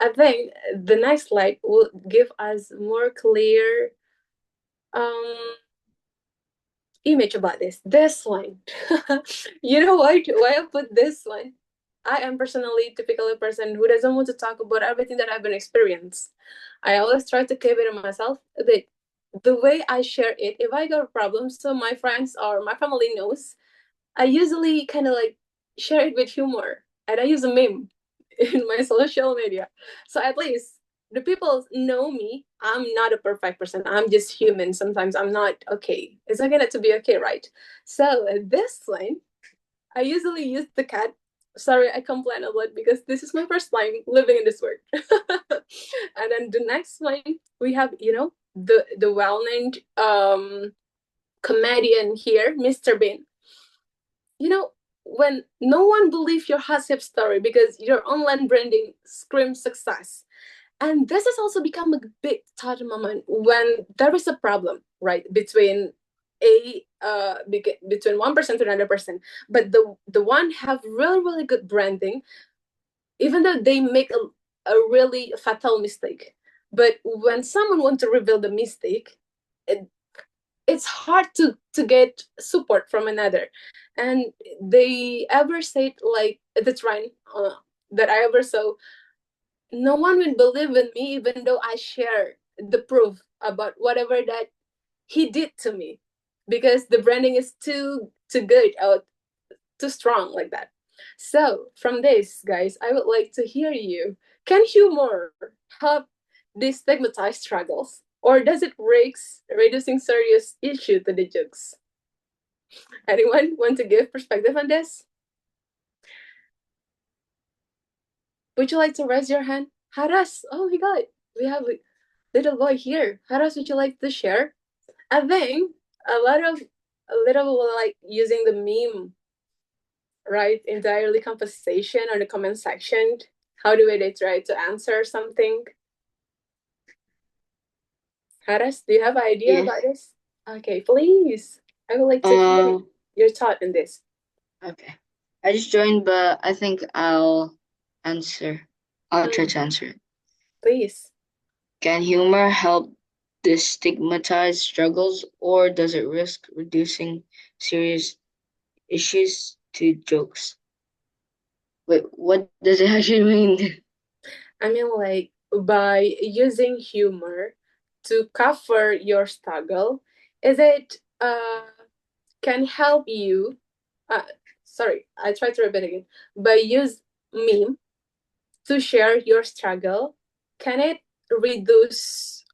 I think the next slide will give us more clear image about this one. You know why I put this one? I am personally typically a person who doesn't want to talk about everything that I've been experienced. I always try to keep it to myself, but the way I share it, if I got a problem, so my friends or my family knows, I usually kind of like share it with humor, and I use a meme in my social media. So at least the people know me. I'm not a perfect person. I'm just human. Sometimes I'm not okay. It's okay not to be okay, right? So this one, I usually use the cat. Sorry, I complain a lot because this is my first time living in this world. And then the next one, we have, the well-known comedian here, Mr. Bean. When no one believes your HACCP story because your online branding screams success. And this has also become a big thought moment when there is a problem, right, between between one person to another person, but the one have really, really good branding, even though they make a really fatal mistake. But when someone wants to reveal the mistake, it's hard to get support from another. And they ever said, like, that's right, that I ever saw, no one will believe in me even though I share the proof about whatever that he did to me, because the branding is too good or too strong like that. So from this, guys, I would like to hear you. Can humor help destigmatize struggles, or does it risk reducing serious issue to the jokes? Anyone want to give perspective on this? Would you like to raise your hand? Haras, oh my god, we have a little boy here. Haras, would you like to share? I think a little like using the meme, right, in the early conversation or the comment section. How do they try to answer something? Haras, do you have idea Yes. about this? Okay, please. I would like to hear your thought on this. Okay. I just joined, but I think I'll answer. I'll try to answer it. Please. Can humor help destigmatize struggles, or does it risk reducing serious issues to jokes? Wait, what does it actually mean? I mean, like, by using humor to cover your struggle, is it can help you? Sorry, I try to repeat again. By use meme to share your struggle, can it reduce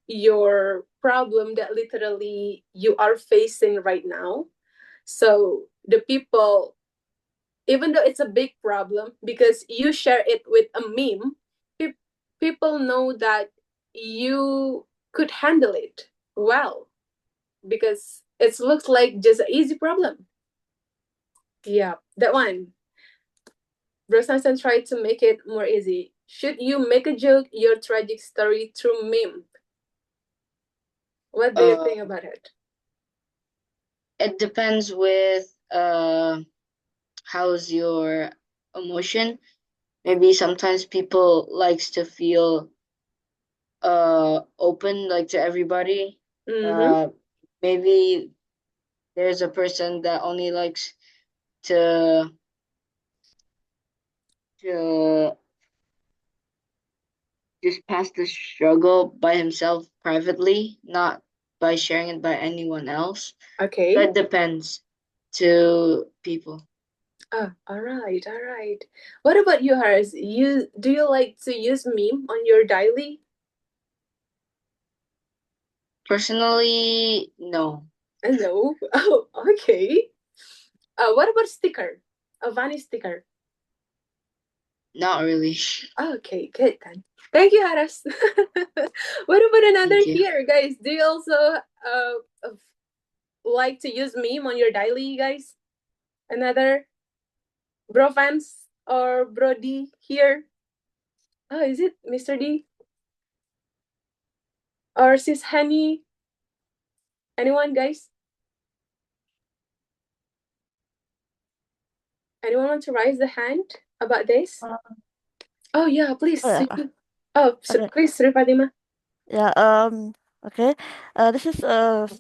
your problem that literally you are facing right now? So the people, even though it's a big problem, because you share it with a meme, people know that you could handle it well, because it looks like just an easy problem. Yeah, that one. Bruce Hansen tried to make it more easy. Should you make a joke your tragic story through meme? What do you think about it? It depends with how's your emotion. Maybe sometimes people likes to feel open, like, to everybody. Maybe there's a person that only likes to just pass the struggle by himself privately, not by sharing it by anyone else. Okay. So it depends to people. Oh, all right, all right. What about you, Harris? Do you like to use meme on your daily? Personally, no. No. Oh, okay. What about sticker? A Vanny sticker? Not really. Okay, good then. Thank you, Haras. What about another Thank you. here, guys? Do you also like to use meme on your daily, guys? Another bro fans or bro D here? Oh, is it Mr. D? Or sis Honey? Anyone, guys? Anyone want to raise the hand about this? Oh yeah, please. Oh, yeah. Okay. Please, Sri Fatima. Yeah, okay. This is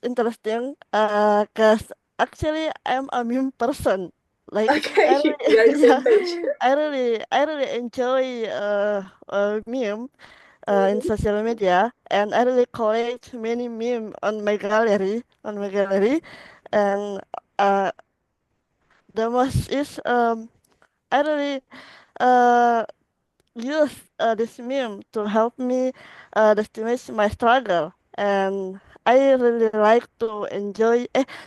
interesting. Cause actually I'm a meme person. Like Okay, I really, we are the same yeah, page. I really enjoy meme in social media, and I really collect many meme on my gallery, and uh the most is I really uh use this meme to help me distinguish my struggle, and I really like to enjoy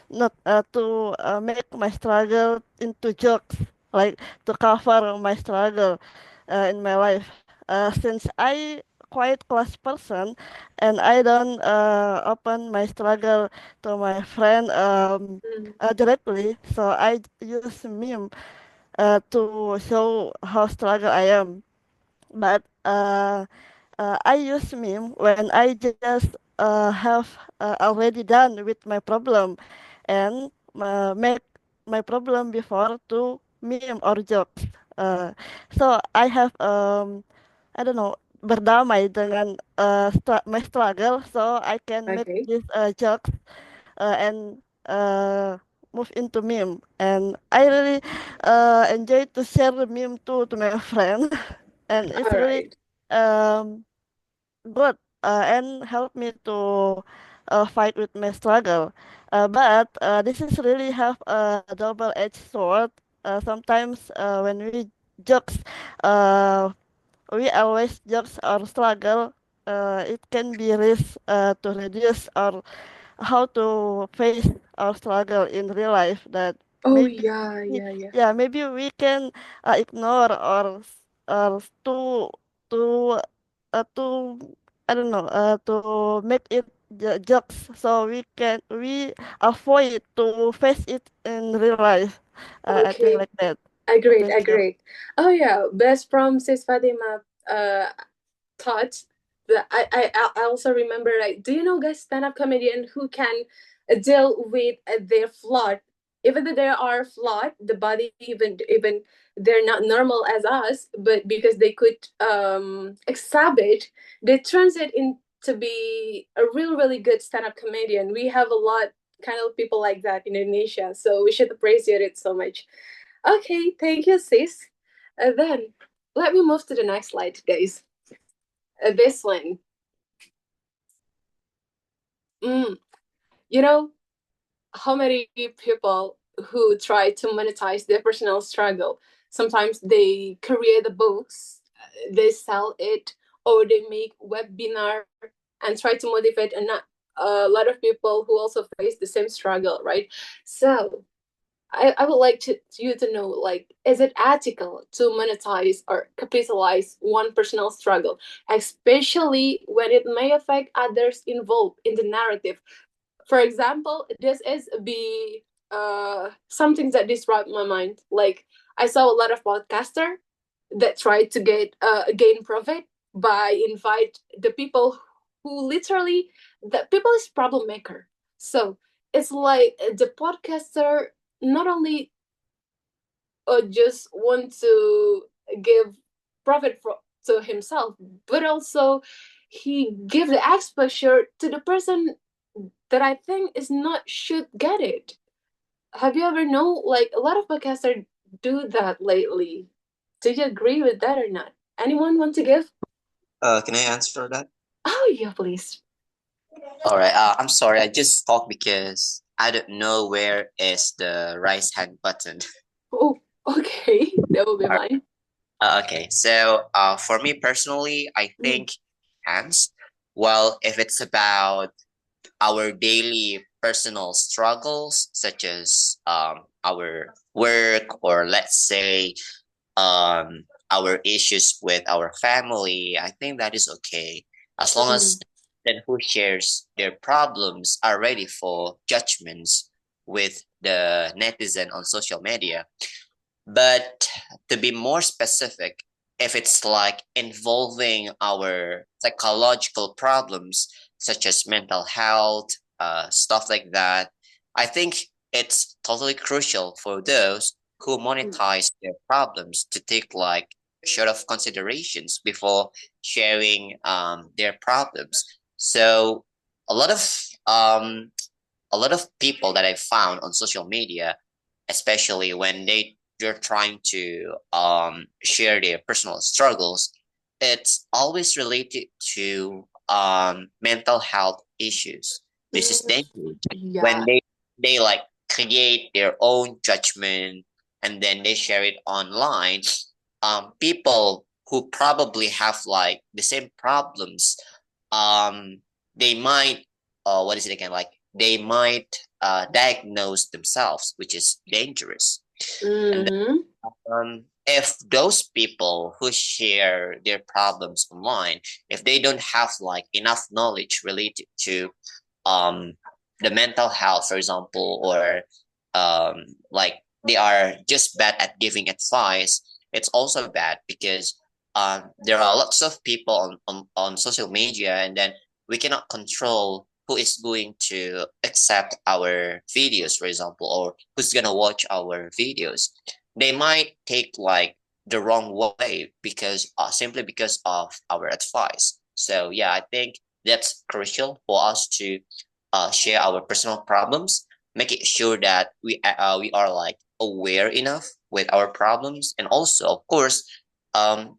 not to make my struggle into jokes, like to cover my struggle in my life, since I quite class person and I don't open my struggle to my friend directly, so I use meme to show how struggle I am. But I use meme when I just have already done with my problem, and make my problem before to meme or jokes. So I have I don't know, berdamai dengan my struggle, so I can make Okay. these jokes and move into meme. And I really enjoy to share the meme to my friend, and it's All really right. um, good and help me to fight with my struggle. But this is really have a double-edged sword. Sometimes when we jokes, uh, we always jokes our struggle. It can be risk to reduce our how to face our struggle in real life. That Oh maybe yeah, yeah, yeah. yeah, maybe we can ignore or to to I don't know to make it jokes so we avoid to face it in real life. I think Okay. like that. Agreed, Thank you. agreed. Oh yeah, best from Sis Fatima thought that I also remember, like, do you know guys, stand-up comedian who can deal with their flawed, even though they are flawed, the body, even they're not normal as us, but because they could accept it, they turns it into be a really good stand-up comedian. We have a lot kind of people like that in Indonesia, so we should appreciate it so much. Okay, thank you, sis. Then let me move to the next slide, guys. This one. Mm, you know, how many people who try to monetize their personal struggle? Sometimes they create the books, they sell it, or they make webinar and try to motivate a lot of people who also face the same struggle, right? So I would like you to know, like, is it ethical to monetize or capitalize one personal struggle, especially when it may affect others involved in the narrative? For example, this is the something that disrupt my mind. Like, I saw a lot of podcaster that try to get gain profit by invite the people who literally, the people is problem maker. So it's like the podcaster not only just want to give profit to himself, but also he give the exposure to the person that I think is not should get it. Have you ever know, like, a lot of podcasters do that lately? Do you agree with that or not? Anyone want to give? Can I answer that? Oh yeah, please. All right. I'm sorry. I just talked because I don't know where is the raise hand button. Oh, okay, that will be All right. fine. Okay. So, for me personally, I think hands. Well, if it's about our daily personal struggles, such as our work, or let's say our issues with our family, I think that is okay, as long as then who shares their problems are ready for judgments with the netizen on social media. But to be more specific, if it's like involving our psychological problems, such as mental health, stuff like that, I think it's totally crucial for those who monetize their problems to take like short of considerations before sharing their problems. So a lot of um, a lot of people that I found on social media, especially when they're trying to share their personal struggles, it's always related to mental health issues. This is dangerous when Yeah. they like create their own judgment and then they share it online. People who probably have like the same problems, um, they might what is it again, like they might diagnose themselves, which is dangerous. And if those people who share their problems online, if they don't have like enough knowledge related to um, the mental health, for example, or like they are just bad at giving advice, it's also bad because there are lots of people on social media, and then we cannot control who is going to accept our videos, for example, or who's gonna watch our videos. They might take like the wrong way because simply because of our advice. So yeah, I think that's crucial for us to share our personal problems, making sure that we are like aware enough with our problems, and also of course um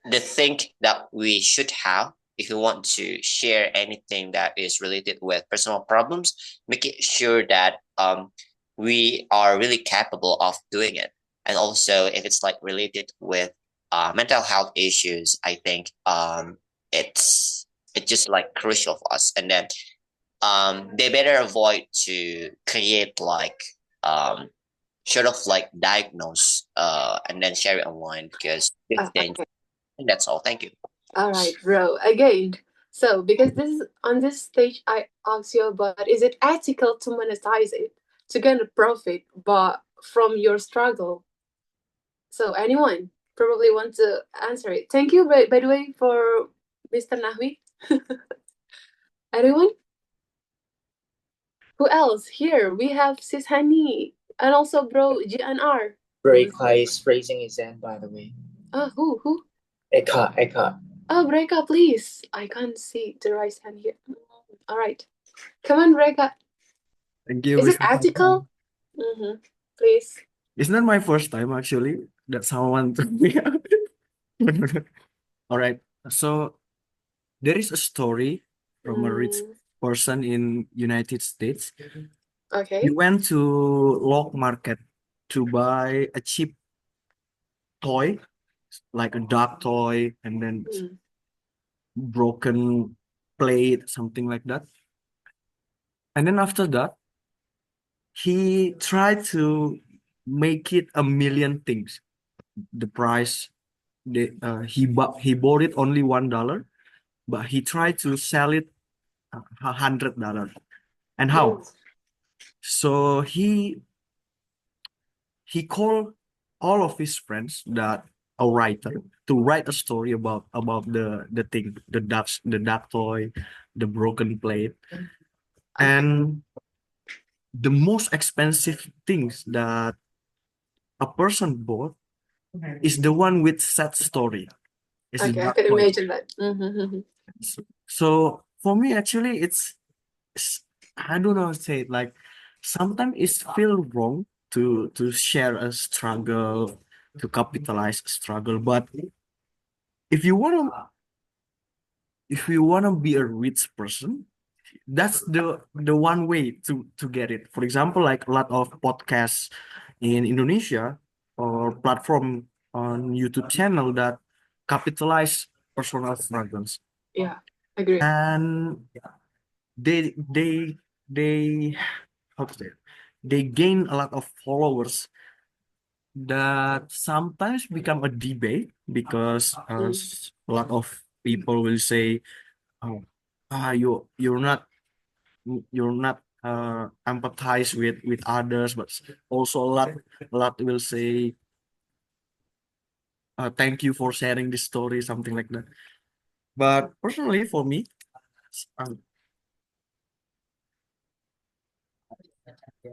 the thing that we should have if you want to share anything that is related with personal problems, making sure that we are really capable of doing it. And also if it's like related with mental health issues, I think it's just like crucial for us. And then they better avoid to create like um sort of like diagnose and then share it online because it's dangerous. Okay. And that's all. Thank you. All right, bro. Again, so because this is on this stage, I ask you about is it ethical to monetize it to gain a profit, but from your struggle? So anyone probably want to answer it. Thank you, by the way, for Mr. Nahwi. Anyone? Who else? Here we have Sis Hani and also bro GNR. Breaka is raising his hand, by the way. Who? Eka. Oh, Breka, please. I can't see the right hand here. All right. Come on, Breka. Thank you, Is it Mr. Fatma. ethical? Please. It's not my first time actually that someone told me. All right. So there is a story from a rich person in United States. He Okay. went to Lock Market to buy a cheap toy, like a dog toy, and then broken plate, something like that. And then after that, he tried to make it a million things. The price, he bought it only $1, but he tried to sell it $100. And how? So he called all of his friends that a writer to write a story about the thing, the duck toy, the broken plate, and the most expensive things that a person bought is the one with sad story. It's the Okay, I duck can toy. imagine that. So for me, actually, it's I don't know how to say it. Like sometimes it feel wrong to share a struggle, to capitalize a struggle. But if you wanna be a rich person, that's the one way to get it. For example, like a lot of podcasts in Indonesia or platform on YouTube channel that capitalize personal struggles, Yeah, agree. and they how to say it? They gain a lot of followers that sometimes become a debate because a lot of people will say, "Oh, you're not empathize with others," but also a lot will say, "Thank you for sharing this story," something like that. But personally, for me, um,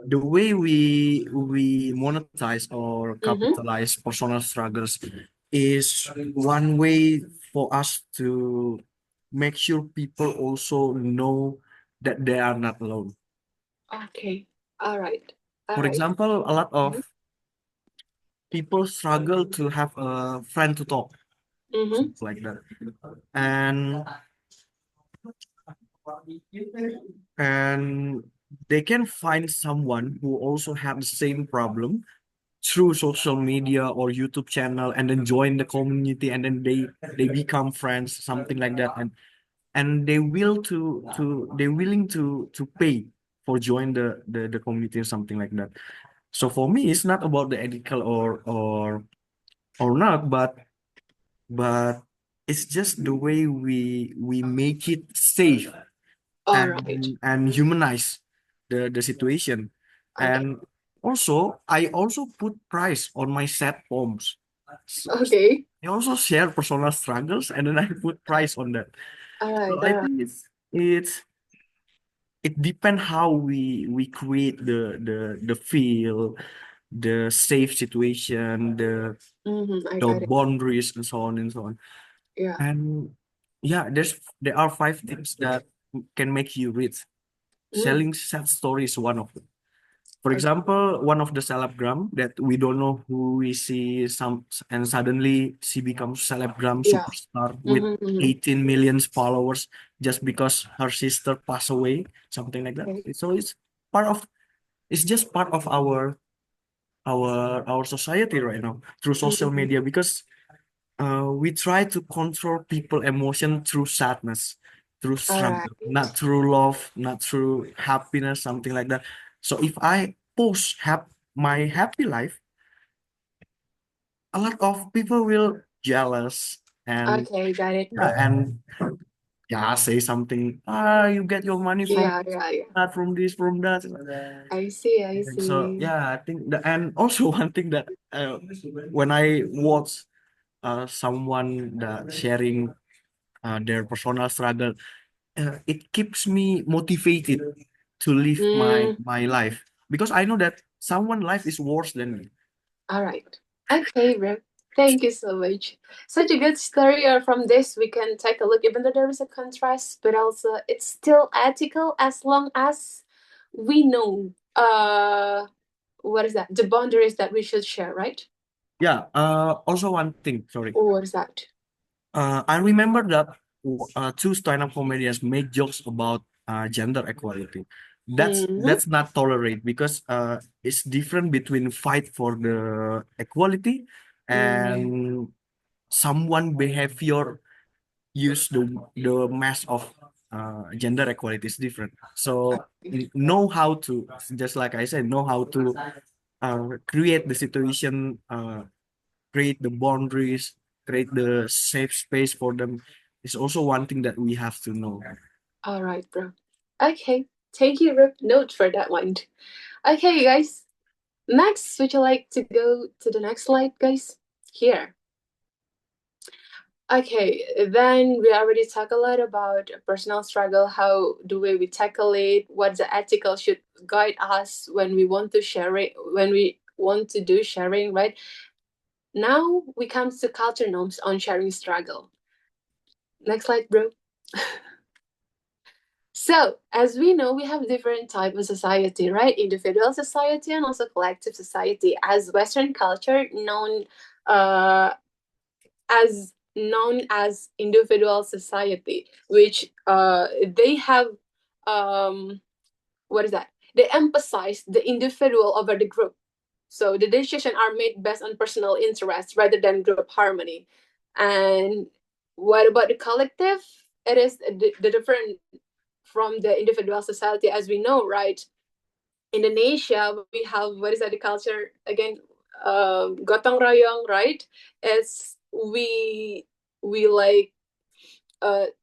the way we monetize or capitalize personal struggles is one way for us to make sure people also know that they are not alone. Okay. All right. All For right. example, a lot of people struggle to have a friend to talk, something like that, and and they can find someone who also have the same problem through social media or YouTube channel, and then join the community, and then they become friends, something like that, and they're willing to pay for join the community or something like that. So for me, it's not about the ethical or not, but it's just the way we make it safe All right. and humanize the situation. Okay. And also I also put price on my sad poems. Okay. I also share personal struggles, and then I put price on that. All right. So All I right. think it depends how we create the feel, the safe situation, I the got it. boundaries, and so on and so on. Yeah. And yeah, there are 5 things that can make you rich. Selling sad story is one of them. For Okay. example, one of the celebgram that we don't know who we see and suddenly she becomes celebgram Yeah. superstar with 18 million followers just because her sister passed away, something like that. Okay. So it's just part of our society right now through social media, because we try to control people emotion through sadness, through All struggle, right. not through love, not through happiness, something like that. So if I post my happy life, a lot of people will jealous and Okay, got it, yeah, bro. and yeah, say something. You get your money from Yeah, yeah. that, from this, from that. I see, I And so see. yeah, I think and also one thing that when I watch someone that sharing their personal struggle, it keeps me motivated to live my life, because I know that someone life is worse than me. All right. Okay, bro. Thank you so much. Such a good story. From this, we can take a look, even though there is a contrast, but also it's still ethical as long as we know what is that? The boundaries that we should share, right? Yeah. Also one thing, sorry. What is that? I remember that two stand-up comedians make jokes about gender equality. That's not tolerate, because it's different between fight for the equality and someone behavior use the mask of gender equality is different. So know how to, just like I said, know how to create the situation, create the boundaries, create the safe space for them is also one thing that we have to know. All right, bro. Okay. Thank you, Rip. Note for that one. Okay, guys. Next, would you like to go to the next slide, guys? Here. Okay, then we already talked a lot about personal struggle, how the way we tackle it, what the ethical should guide us when we want to share it, when we want to do sharing, right? Now we come to culture norms on sharing struggle. Next slide, bro. So, as we know, we have different type of society, right? Individual society and also collective society. As Western culture as known as individual society, which they have what is that? They emphasize the individual over the group. So the decisions are made based on personal interest rather than group harmony. And what about the collective? It is the different from the individual society, as we know, right? Indonesia, we have, what is that, the culture again? Gotong royong, right? It's we like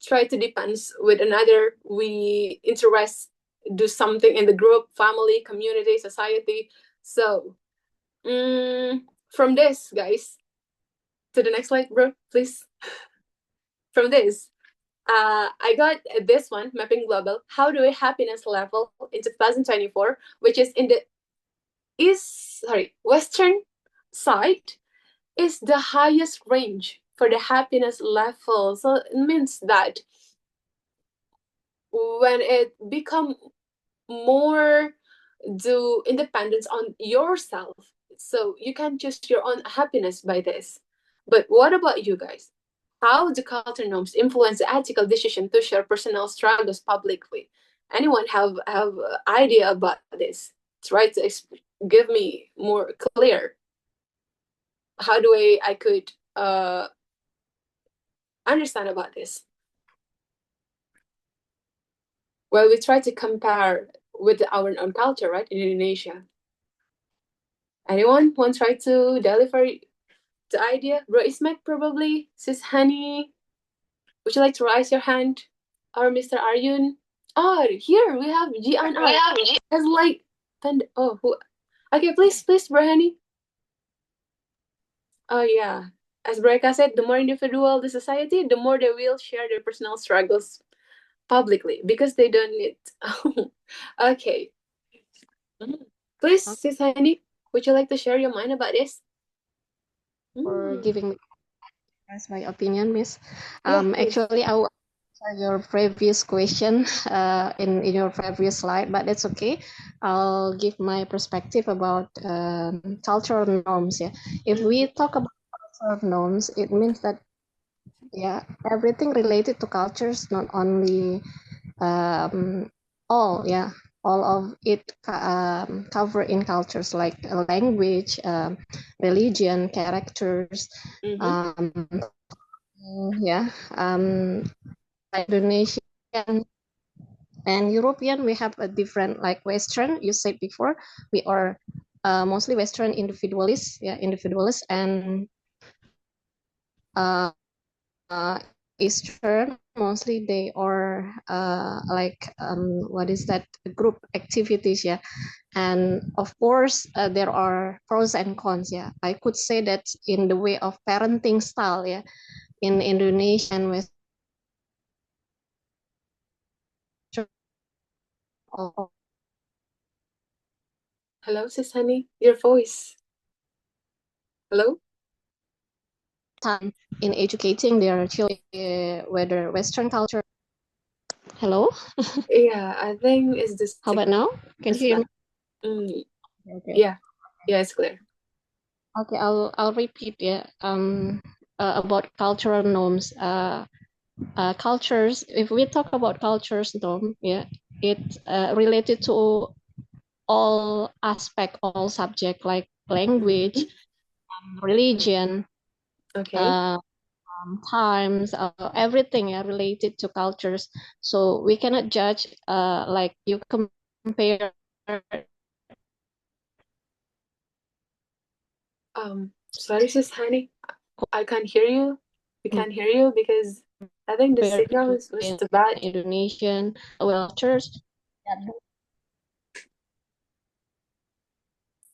try to depend with another. We interest, do something in the group, family, community, society. So from this, guys, to the next slide, bro, please. From this, I got this one, Mapping Global, how do we happiness level in 2024, which is in the western side, is the highest range for the happiness level. So it means that when it become more do independence on yourself, so you can choose your own happiness by this. But what about you guys? How do culture norms influence the ethical decision to share personal struggles publicly? Anyone have idea about this? Try to give me more clear. How do I could understand about this? Well, we try to compare with our own culture, right, in Indonesia. Anyone want to try to deliver the idea? Bro Ismet, probably. Sis Hani, would you like to raise your hand? Or Mr. Aryun? Oh, here we have Jian. It's like, oh, who? Okay, please, Bro Hani. Oh, yeah. As Breka said, the more individual the society, the more they will share their personal struggles publicly because they don't need. Okay. Please, Sis Hani. would you like to share your mind about this? For giving me my opinion, Miss. Yeah, please. Actually, I will answer your previous question in your previous slide, but that's okay. I'll give my perspective about cultural norms. Yeah, if we talk about cultural norms, it means that everything related to cultures, not only all of it cover in cultures like language, religion, characters, Indonesian and European. We have a different, like Western. You said before, we are mostly Western individualists, and uh, Eastern, mostly they are what is that, group activities, and of course there are pros and cons. I could say that in the way of parenting style, in Indonesian with Hello, Sis Honey, your voice. Hello? time in educating their children, whether Western culture. Hello? Yeah, I think it's this. How about now? Can you hear me? Okay. Yeah, it's clear. Okay, I'll repeat. About cultural norms. Cultures. If we talk about cultures norm, it related to all aspect, all subject, like language, religion, times, everything related to cultures. So we cannot judge like you compare. Sorry, Sis Honey, I can't hear you. We can't hear you because I think the signal was too bad. Indonesian cultures.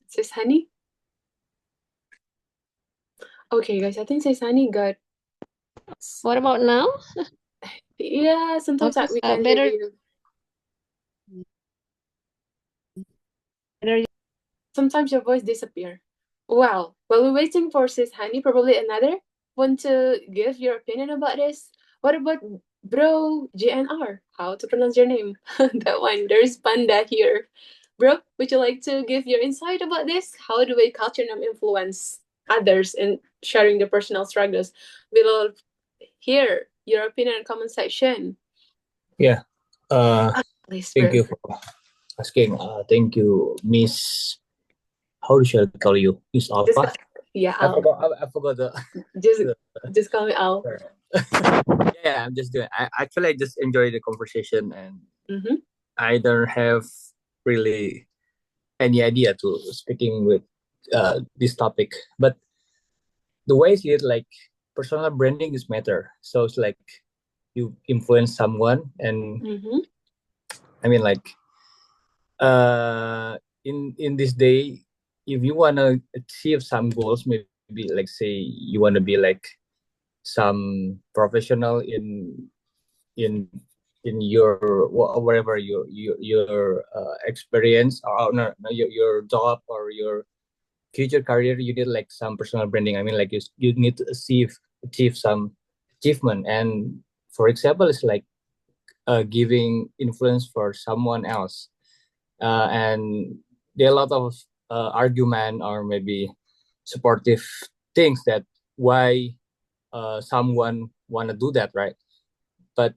Sis Honey? Okay, guys, I think Sis Honey got. What about now? Yeah, sometimes Okay, we can hear you. Sometimes your voice disappear. Well, while we're waiting for Sis Honey, probably another want to give your opinion about this. What about Bro GNR? How to pronounce your name? That one. There's Panda here. Bro, would you like to give your insight about this? How do a culture norm influence others in sharing their personal struggles? We'll hear your opinion in comment section. Yeah. Please, Thank bro. you for asking. Thank you, Miss. How should I call you? Miss Alpha? Yeah, I forgot the. Just call me Al. Yeah, I'm just doing. I just enjoy the conversation, and Mm-hmm. I don't have really any idea to speaking with this topic. But the way I see it, like personal branding is matter. So it's like you influence someone, and I mean, like in this day, if you wanna achieve some goals, maybe like say you wanna be like some professional in your whatever your experience, or no, your job or your future career, you need like some personal branding. I mean, like you need to achieve some achievement, and for example, it's like giving influence for someone else, and there are a lot of argument or maybe supportive things that why someone want to do that, right? But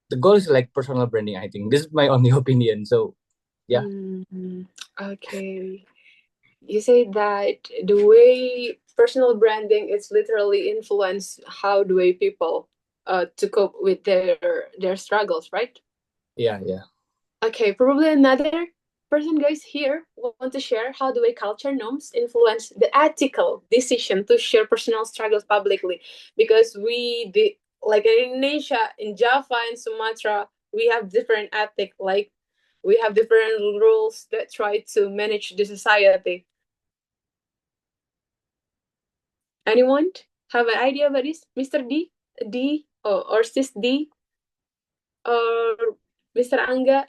the goal is like personal branding. I think this is my only opinion. So yeah. Okay. You say that the way personal branding is literally influence how the way people to cope with their struggles, right? Yeah. Okay, probably another person, guys, here want to share how the way culture norms influence the ethical decision to share personal struggles publicly, because like in Indonesia, in Java and Sumatra, we have different ethic, like we have different rules that try to manage the society. Anyone have an idea about this? Mr. D, or Sis D, or Mr. Angga?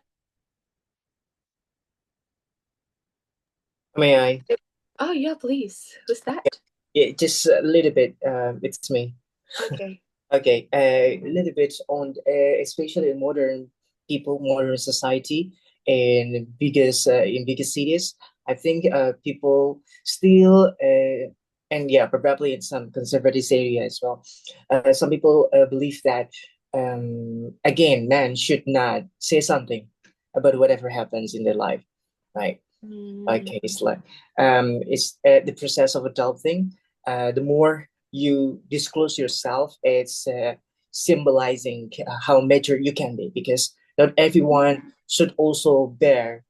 May I? Oh yeah, please. Who's that? Yeah, just a little bit. It's me. Okay. Okay, a little bit on, especially in modern people, modern society, in biggest cities. I think people still, and yeah, probably in some conservative area as well. Some people believe that, again, man should not say something about whatever happens in their life, right? Okay, it's the process of adulting. The more you disclose yourself, it's symbolizing how mature you can be, because not everyone should also bear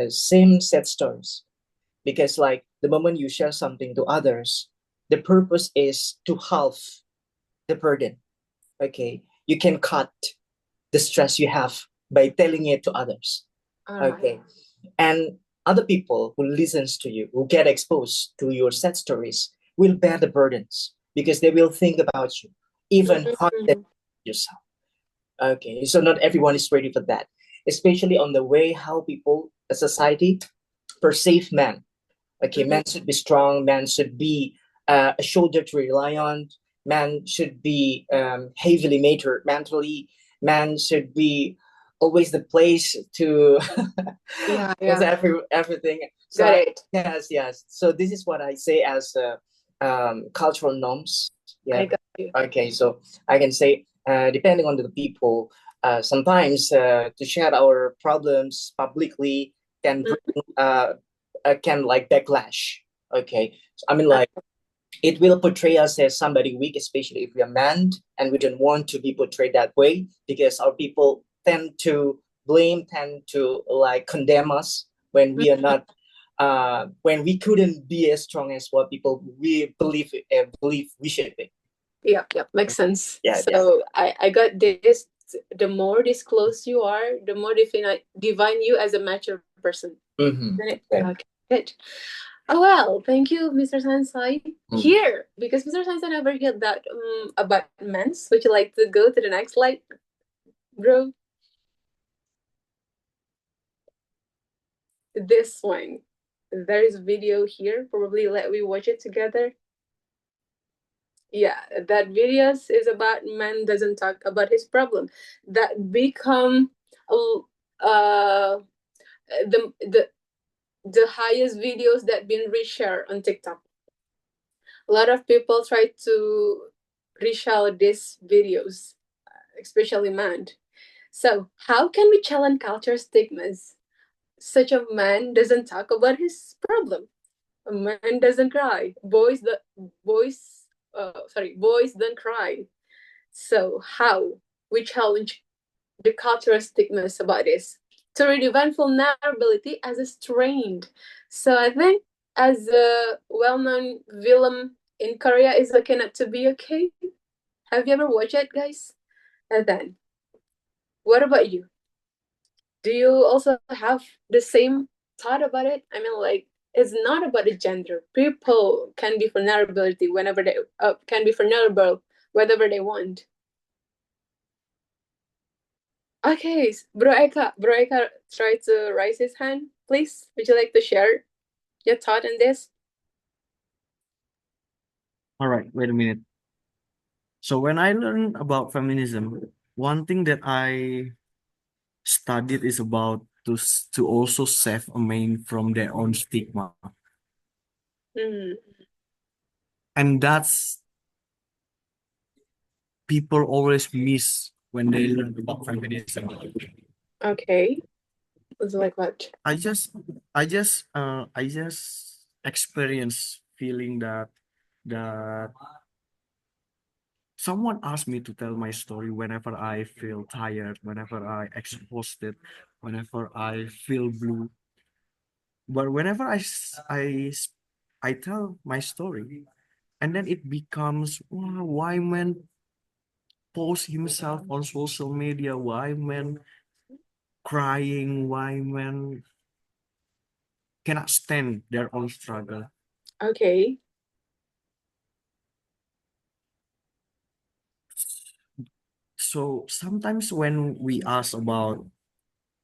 same set stories. Because like the moment you share something to others, the purpose is to halve the burden. Okay, you can cut the stress you have by telling it to others. Okay, and other people who listens to you, who get exposed to your sad stories, will bear the burdens because they will think about you even harder than yourself. Okay, so not everyone is ready for that, especially on the way how people, a society, perceive men. Okay, man should be strong. Man should be a shoulder to rely on. Man should be heavily mature mentally. Man should be always the place to Yeah, was yeah. everything. So Got I, it. yes. So this is what I say as cultural norms. I Yeah. got you. Okay. So I can say, depending on the people, sometimes to share our problems publicly can bring can like backlash. Okay. So, I mean, like it will portray us as somebody weak, especially if we are men, and we don't want to be portrayed that way because our people tend to blame, tend to like condemn us when we are not, when we couldn't be as strong as what people we believe we should be. Yeah, makes sense. Yeah, So I got this. The more disclosed you are, the more define you as a mature person. Mm-hmm. Isn't it? Yeah. Okay, good. Oh well, thank you, Mr. Sansai. Mm. Here, because Mr. Sansai never heard that about men's. Would you like to go to the next slide, bro? This one. There is a video here. Probably let we watch it together. Yeah, that videos is about man doesn't talk about his problem. That become uh the highest videos that been reshared on TikTok. A lot of people try to reshare these videos, especially men. So how can we challenge culture stigmas? Such a man doesn't talk about his problem. A man doesn't cry. Boys don't cry. So how we challenge the cultural stigmas about this to redefine vulnerability as a strength. So I think as a well-known villain in Korea is okay not to be okay. Have you ever watched it, guys? And then, what about you? Do you also have the same thought about it? I mean, like, it's not about the gender. People can be vulnerability whenever they can be vulnerable whenever they want. Okay, Bro Eka tried to raise his hand. Please, would you like to share your thought on this? All right, wait a minute. So when I learned about feminism, one thing that I studied is about to also save a man from their own stigma. And that's people always miss when they learn about feminism. Okay. It's like what? I just experience feeling that someone asked me to tell my story whenever I feel tired, whenever I exhausted, whenever I feel blue. But whenever I tell my story, and then it becomes, "Wow, why man post himself on social media? Why man crying? Why man cannot stand their own struggle?" Okay. So sometimes when we ask about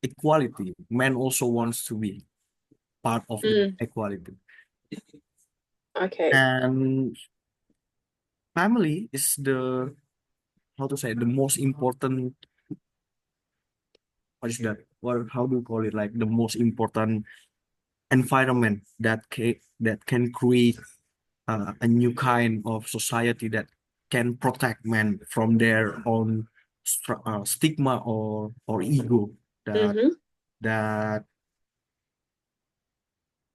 equality, men also wants to be part of the Mm, equality. okay. And family is the, how to say, the most important, what is that? How do you call it? Like the most important environment that can create a new kind of society that can protect men from their own stigma or ego that Mm-hmm. that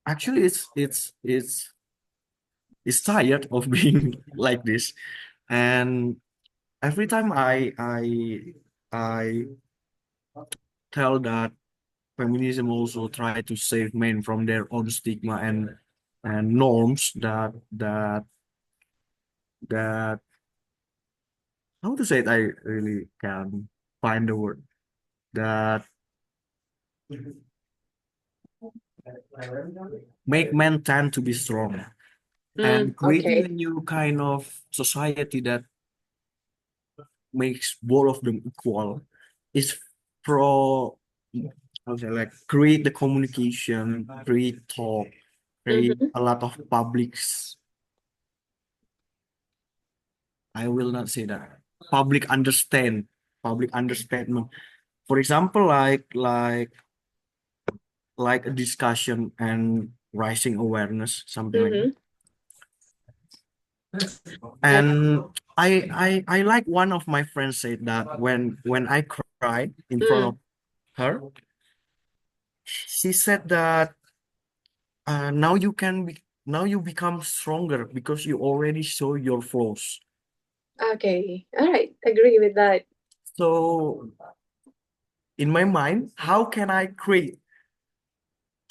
actually it's tired of being like this. And every time I tell that feminism also try to save men from their own stigma and norms that how to say it, I really can find the word that make men tend to be strong and creating a Okay. new kind of society that makes both of them equal is pro, how to say, like create the communication, create talk, create Mm-hmm. a lot of publics. I will not say that. Public understanding. For example, like a discussion and raising awareness, something like that. Mm-hmm. And I like one of my friends said that when I cried in front of her, she said that now you become stronger because you already show your flaws. Okay. All right. Agree with that. So in my mind, how can I create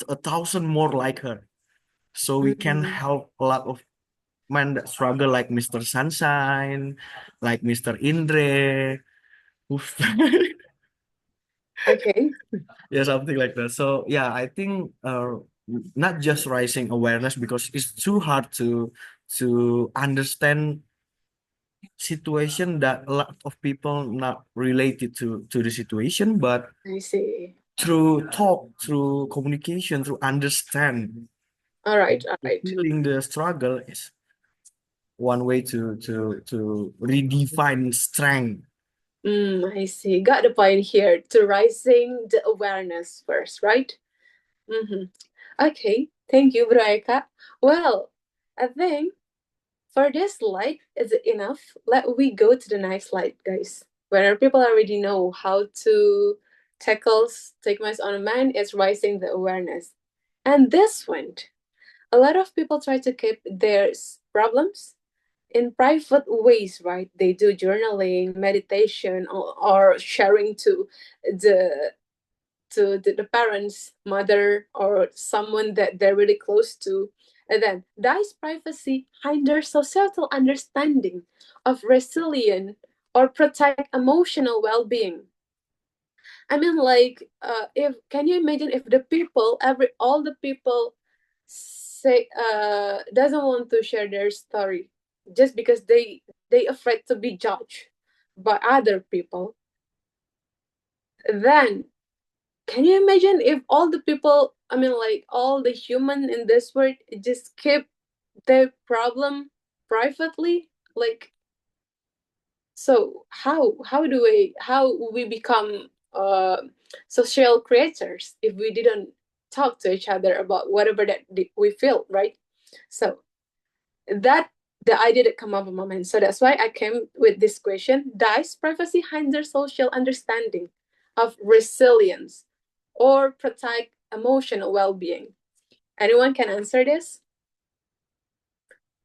1,000 more like her so we can Mm, help a lot of men that struggle like Mr. Sunshine, like Mr. Indre, who okay. yeah, something like that. So yeah, I think not just raising awareness because it's too hard to understand situation that a lot of people not related to the situation, but I see. through talk, through communication, through understand All right. All the right. feeling, the struggle is one way to redefine strength. I see. Got the point here. To raising the awareness first, right? Mm-hmm. Okay. Thank you, Bro Eka. Well, I think for this slide, is it enough? Let we go to the next slide, guys. Where people already know how to tackle stigmas on a man is raising the awareness. And this one, a lot of people try to keep their problems in private ways, right? They do journaling, meditation, or sharing the the parents, mother, or someone that they're really close to. And then dies privacy hinders societal understanding of resilience or protect emotional well-being. I mean, like, if can you imagine if the people, all the people say doesn't want to share their story just because they afraid to be judged by other people, then can you imagine if all the people, I mean, like all the human in this world just keep their problem privately? Like, so how we become social creators if we didn't talk to each other about whatever that we feel, right? So that the idea that come up in my mind. So that's why I came with this question: does privacy hinder social understanding of resilience or protect emotional well-being? Anyone can answer this?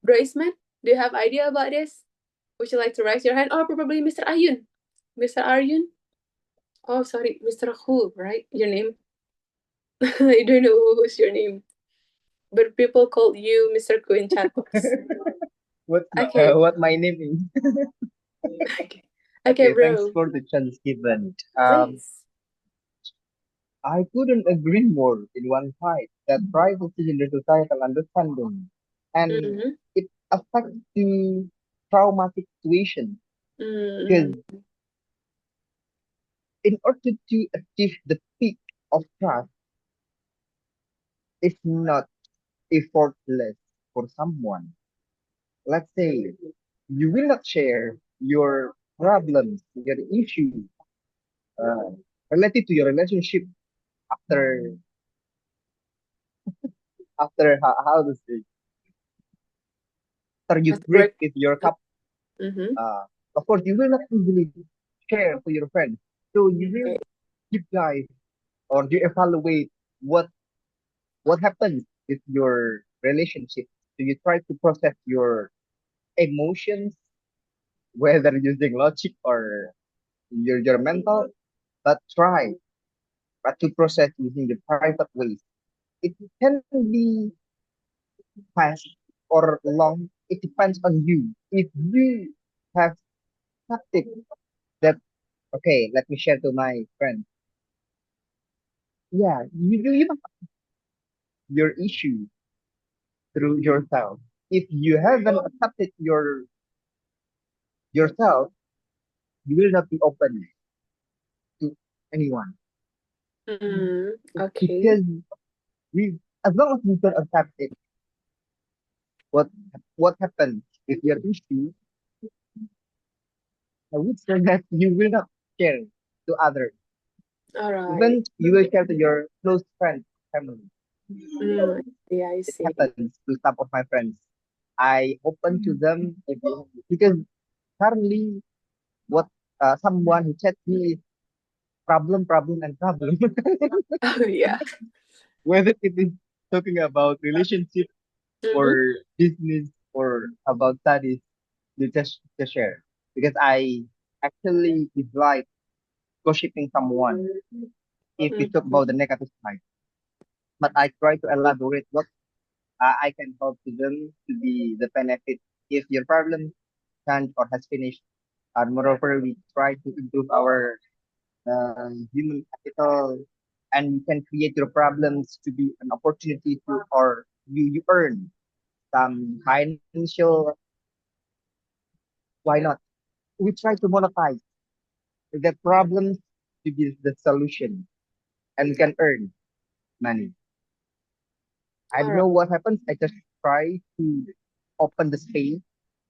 Graceman, do you have idea about this? Would you like to raise your hand? Or probably Mr. Ayun. Mr. Ayun? Oh, sorry, Mr. Hu, right? Your name? I don't know who's your name. But people call you Mr. Ku in chat box. Okay. What my name is? Okay, Okay, thanks bro. for the chance given. Please. I couldn't agree more in one side that privacy in the societal understanding and Mm-hmm. it affects the traumatic situation because Mm-hmm. in order to achieve the peak of trust, it's not effortless for someone. Let's say you will not share your problems, your issues uh, related to your relationship after how to say after you After break break. with your couple. Mm-hmm. Of course, you will not easily share to your friends. So you will deep dive or you evaluate what happens with your relationship. So you try to process your emotions, whether using logic or your mental, but try to process using the private ways. It can be fast or long. It depends on you. If you have tactic that okay, let me share to my friend. Yeah, you know your issue through yourself. If you haven't accepted yourself, you will not be open to anyone Okay. because we, as long as we don't accept it, what what happens with your issue, I would say that you will not share to others. All right. Even you will share to your close friends, family. Yeah, I It see. happens to some of my friends. I open to them because currently what someone who chats me is problem, and problem. Oh, yeah. Whether it is talking about relationship Mm-hmm. or business or about studies, you just to share. Because I actually dislike gossiping someone if we talk about the negative side. But I try to elaborate what I can help to them to be the benefit if your problem can or has finished. And moreover, we try to improve our human capital and you can create your problems to be an opportunity to or you earn some financial. Why not? We try to monetize the problems to be the solution and we can earn money. I All don't right. know what happens. I just try to open the space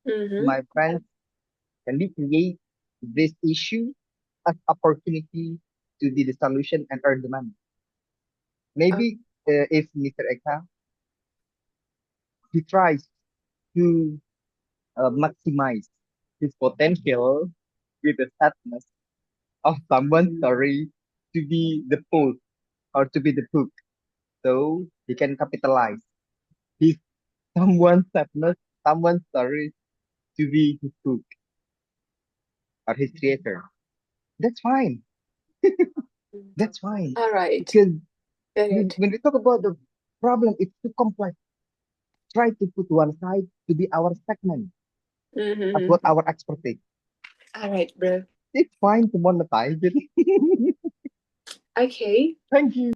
to Mm-hmm. my friends. Can we create this issue as opportunity to be the solution and earn the money? Maybe if Mr. Eka he tries to maximize his potential with the sadness of someone's story to be the post or to be the hook. So he can capitalize his someone's sadness, someone's story to be his hook or his creator. That's fine. That's fine. All right. Because Got it. when we talk about the problem, it's too complex. Try to put one side to be our segment as Mm-hmm. what our expertise. All right, bro. It's fine to monetize it. Okay. Thank you.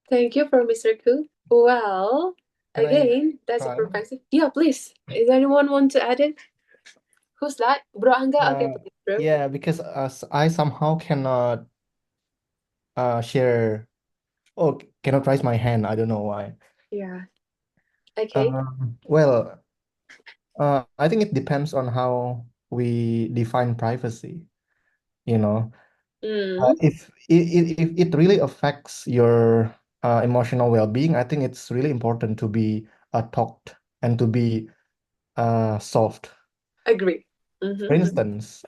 Thank you for Mr. Ku. Well, Can I again, that's a try? perspective. Yeah, please. Is anyone want to add it? Who's that? Bro Angga? Okay, please, bro. Yeah, because I somehow cannot share. Oh, cannot raise my hand. I don't know why. Yeah. Okay. Well, I think it depends on how we define privacy. You know, if it really affects your emotional well-being, I think it's really important to be talked and to be solved. Agree. For Mm-hmm. instance,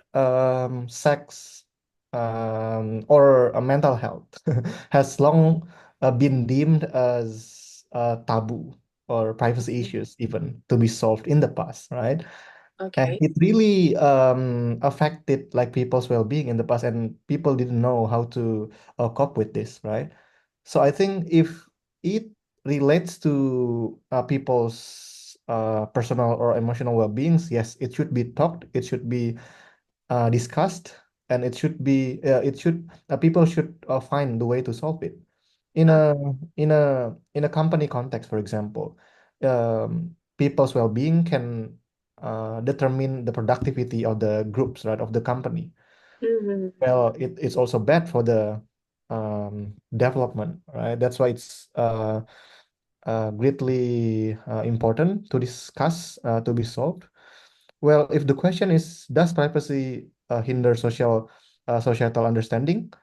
sex or mental health has long been deemed as taboo or privacy issues even to be solved in the past, right? And Okay. it really affected like people's well-being in the past, and people didn't know how to cope with this, right? So I think if it relates to people's personal or emotional well-beings, yes, it should be talked, it should be discussed, and it should people should find the way to solve it. In a in a company context, for example, people's well-being can determine the productivity of the groups, right, of the company. Mm-hmm. Well, it's also bad for the development, right? That's why it's greatly important to discuss, to be solved? Well, if the question is, does privacy hinder societal understanding?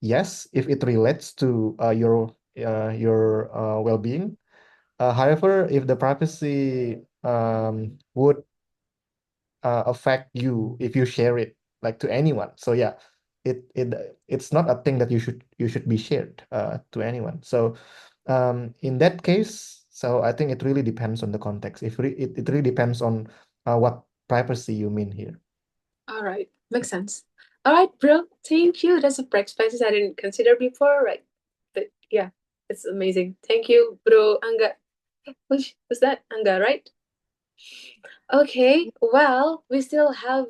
Yes, if it relates to your well-being. However, if the privacy would affect you if you share it like to anyone, so yeah, it's not a thing that you should be shared to anyone. So in that case, so I think it really depends on the context. It really depends on what privacy you mean here. All right, makes sense. All right, bro. Thank you. That's a perspective I didn't consider before, right? But yeah, it's amazing. Thank you, bro. Angga. Who's that? Angga, right? Okay. Well, we still have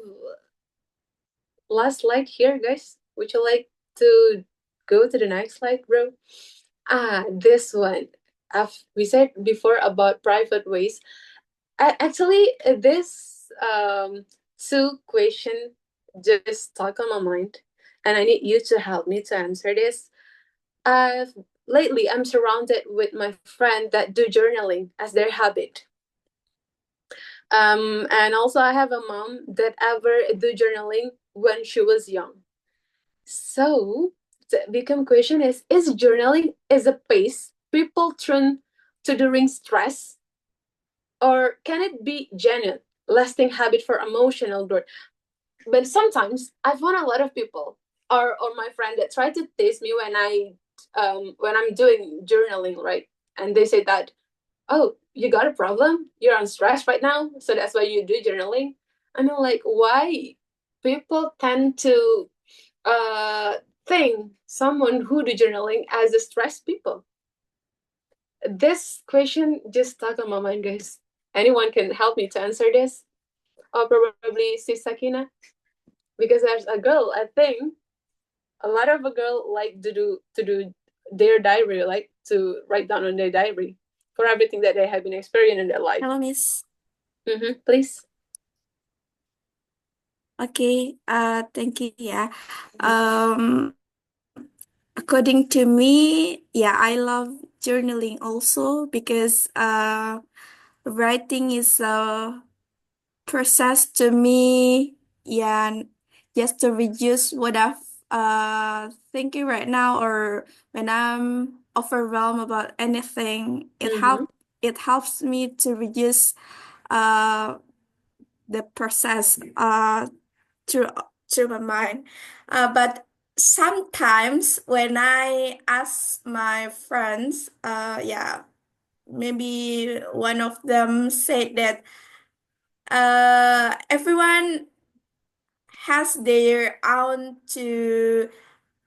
last slide here, guys. Would you like to go to the next slide, bro? This one. We said before about private ways. Actually, this two question just stuck on my mind, and I need you to help me to answer this. Lately, I'm surrounded with my friend that do journaling as their habit. And also I have a mom that ever do journaling when she was young. So the become question is journaling is a pace people turn to during stress, or can it be genuine lasting habit for emotional growth? But sometimes I found a lot of people or my friend that try to test me when I'm doing journaling, right? And they say that, oh, you got a problem? You're on stress right now, so that's why you do journaling. And I'm like, why people tend to think someone who do journaling as a stressed people? This question just stuck on my mind, guys. Anyone can help me to answer this? Or probably Sis Sakina? Because there's a girl, I think a lot of a girl like to do their diary, like to write down on their diary for everything that they have been experiencing in their life. Hello, Miss. Please. Okay, thank you. Yeah. According to me, yeah, I love journaling also because writing is a process to me, yeah, just to reduce what I've thinking right now, or when I'm overwhelmed about anything, it helps me to reduce the process through my mind. But sometimes when I ask my friends, yeah, maybe one of them said that everyone has their own to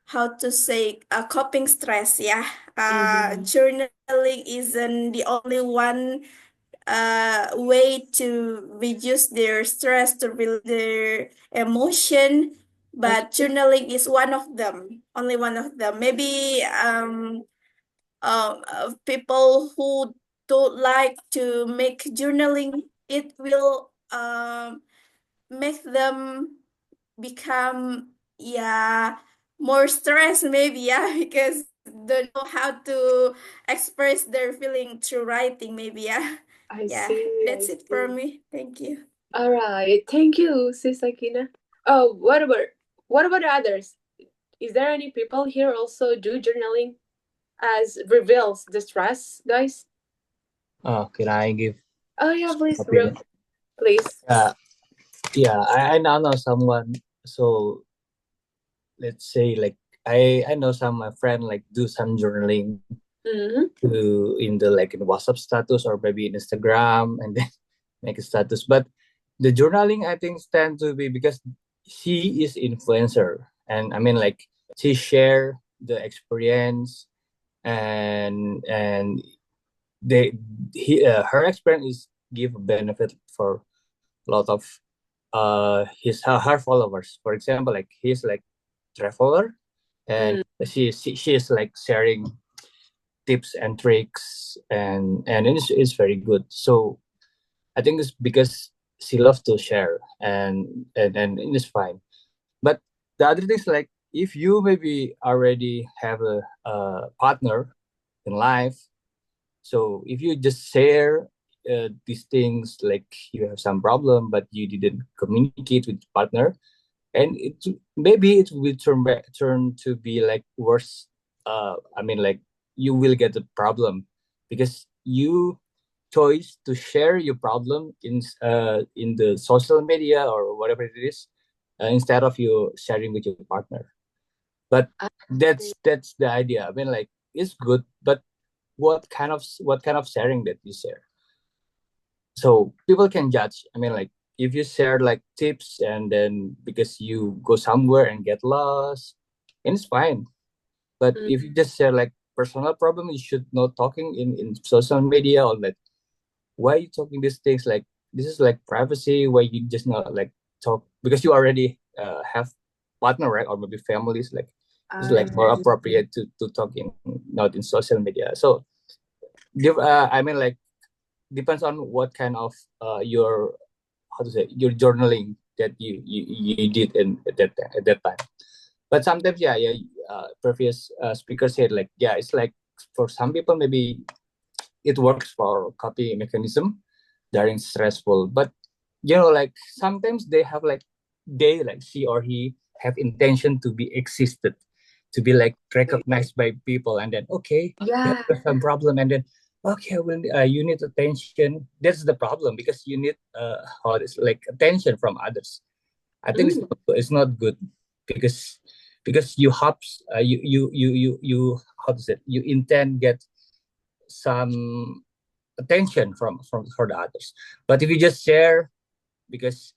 how to say coping stress. Yeah, journaling isn't the only one way to reduce their stress, to relieve their emotion, but journaling is one of them, only one of them. Maybe people who don't like to make journaling, it will make them become, yeah, more stressed maybe, yeah, because don't know how to express their feeling through writing maybe, yeah. I Yeah, see. that's it for me. Thank you. All right. Thank you, Sis Sakina. Oh, what about the others? Is there any people here also do journaling as reveals the stress, guys? Can I give Oh yeah, please, opinion? please. Yeah, I now know someone. So let's say like I know some my friend like do some journaling to in the like in WhatsApp status or maybe in Instagram and then make a status. But the journaling I think tend to be because she is influencer, and I mean like she share the experience, and her experience is give benefit for a lot of her followers. For example, like he's like traveler, and she is like sharing tips and tricks, and it's very good. So I think it's because she loves to share, and it's fine. But the other thing is like if you maybe already have a partner in life, So if you just share these things, like you have some problem but you didn't communicate with partner, and maybe it will turn to be like worse. I mean, like you will get a problem because you choose to share your problem in the social media or whatever it is, instead of you sharing with your partner. But that's the idea. I mean, like it's good, but what kind of sharing that you share? So people can judge. I mean, like if you share like tips and then because you go somewhere and get lost, and it's fine. But if you just share like personal problem, you should not talking in social media, or like why you talking these things, like this is like privacy. Why you just not like talk because you already have partner, right? Or maybe families, like it's like more appropriate to talk in not in social media. So I mean, like depends on what kind of your how to say your journaling that you did at that time. But sometimes previous speaker said like it's like for some people maybe it works for coping mechanism during stressful, but like sometimes they like she or he have intention to be existed, to be like recognized by people, and then okay, Yeah. there's some problem, and then okay, well, you need attention. That's the problem because you need how it's like attention from others. I think it's not good because you hopes you how to say it, you intend get some attention from for the others. But if you just share because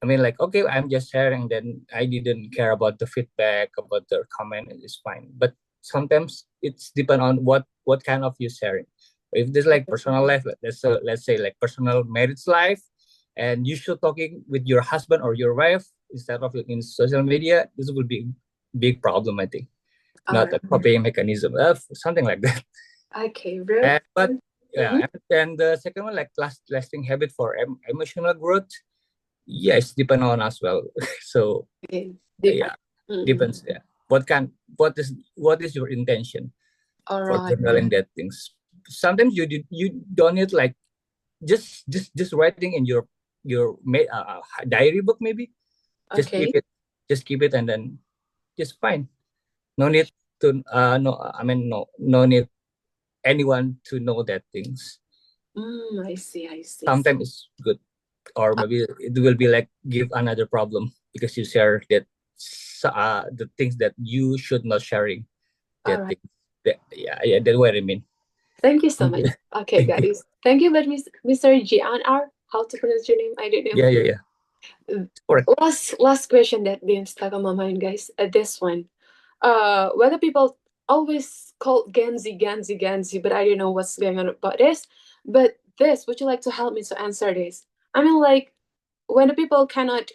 I mean, like, okay, I'm just sharing, then I didn't care about the feedback, about the comment, it's fine. But sometimes it's depend on what kind of you sharing. If there's like personal life, let's say like personal marriage life, and you should talking with your husband or your wife instead of in social media, this will be big problem, I think. Not a copying mechanism, something like that. Okay, bro. But yeah, and the second one, like lasting habit for emotional growth. Yes, depend on as well. So yeah, depends. Yeah, what is your intention All for right. journaling that things? Sometimes you don't need like just writing in your diary book maybe. Just Okay. keep it, and then just fine. No need to no. I mean no need anyone to know that things. I see. Sometimes it's good, or maybe it will be like give another problem because you share that the things that you should not sharing. That Alright. things that's what I mean. Thank you so much. Okay, guys. Thank you, but Mr. GNR, how to pronounce your name? I don't know. Yeah. Correct. Last question that been stuck on my mind, guys. This one. Whether people always call Genzi, but I don't know what's going on about this. But this, would you like to help me to answer this? I mean, like, when the people cannot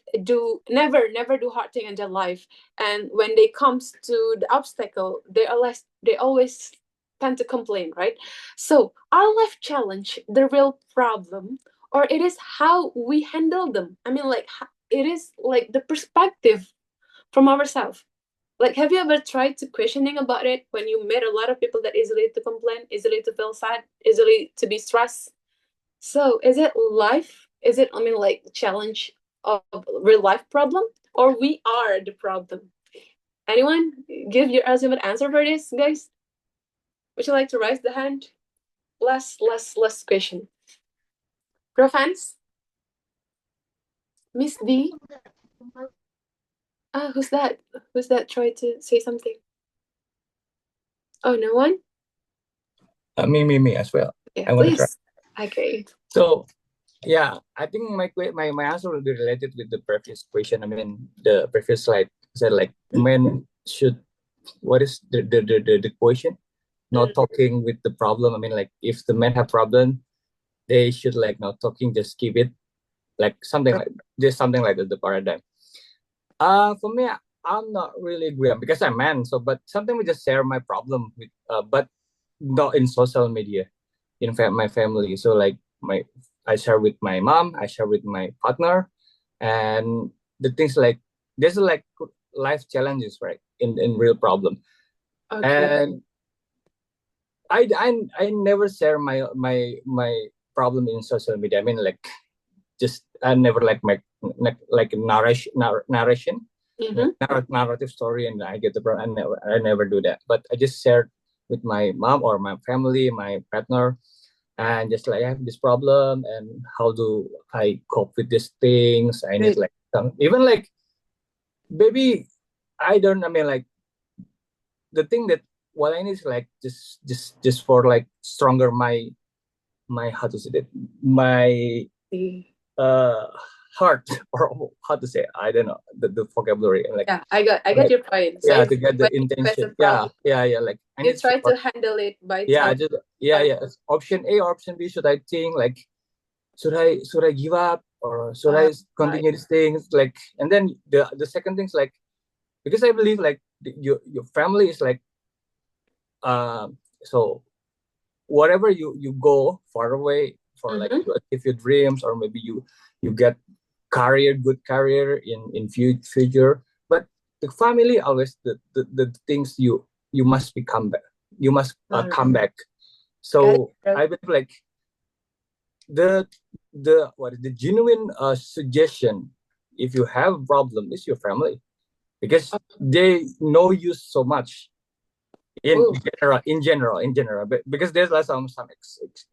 never do hard thing in their life, and when they comes to the obstacle, they always tend to complain, right? So our life challenge the real problem, or it is how we handle them? I mean, like, it is like the perspective from ourselves. Like, have you ever tried to questioning about it when you met a lot of people that easily to complain, easily to feel sad, easily to be stressed? So is it life? Is it, I mean, like, challenge of real life problem, or we are the problem? Anyone give your ultimate answer for this, guys? Would you like to raise the hand? Last question. Prof. Hans? Miss D? Who's that? Who's that tried to say something? Oh, no one? Me as well. Yeah, I want to try. please. Okay. So yeah, I think my answer will be related with the previous question. I mean, the previous slide said like men should. What is the question? Not talking with the problem. I mean, like if the men have problem, they should like not talking. Just keep it like something like the paradigm. For me, I'm not really agree because I'm man. So, but sometimes we just share my problem with, but not in social media, in my family. So like I share with my mom, I share with my partner, and the things like there's like life challenges, right? In real problem, Okay. and I never share my problem in social media. I mean, like, just I never like narration, narrative story, and I get the problem. I never do that. But I just shared with my mom or my family, my partner, and just like I have this problem, and how do I cope with these things? I need like even like maybe I don't. I mean, like the thing that what I need is like just for like stronger my how to say that my uh heart or how to say I don't know the vocabulary like Yeah, I got like, your point. So yeah if to get the when you face a intention yeah problem, like I you need try support to handle it by yeah telling. just yeah option A or option B should I think like should I give up or should I continue these things like and then the second thing's like because I believe like your family is like so whatever you go far away for like to achieve your dreams or maybe you get good career in future but the family always the things you must become back you must come back so I believe like the what is the genuine suggestion if you have a problem is your family because they know you so much in general but because there's like some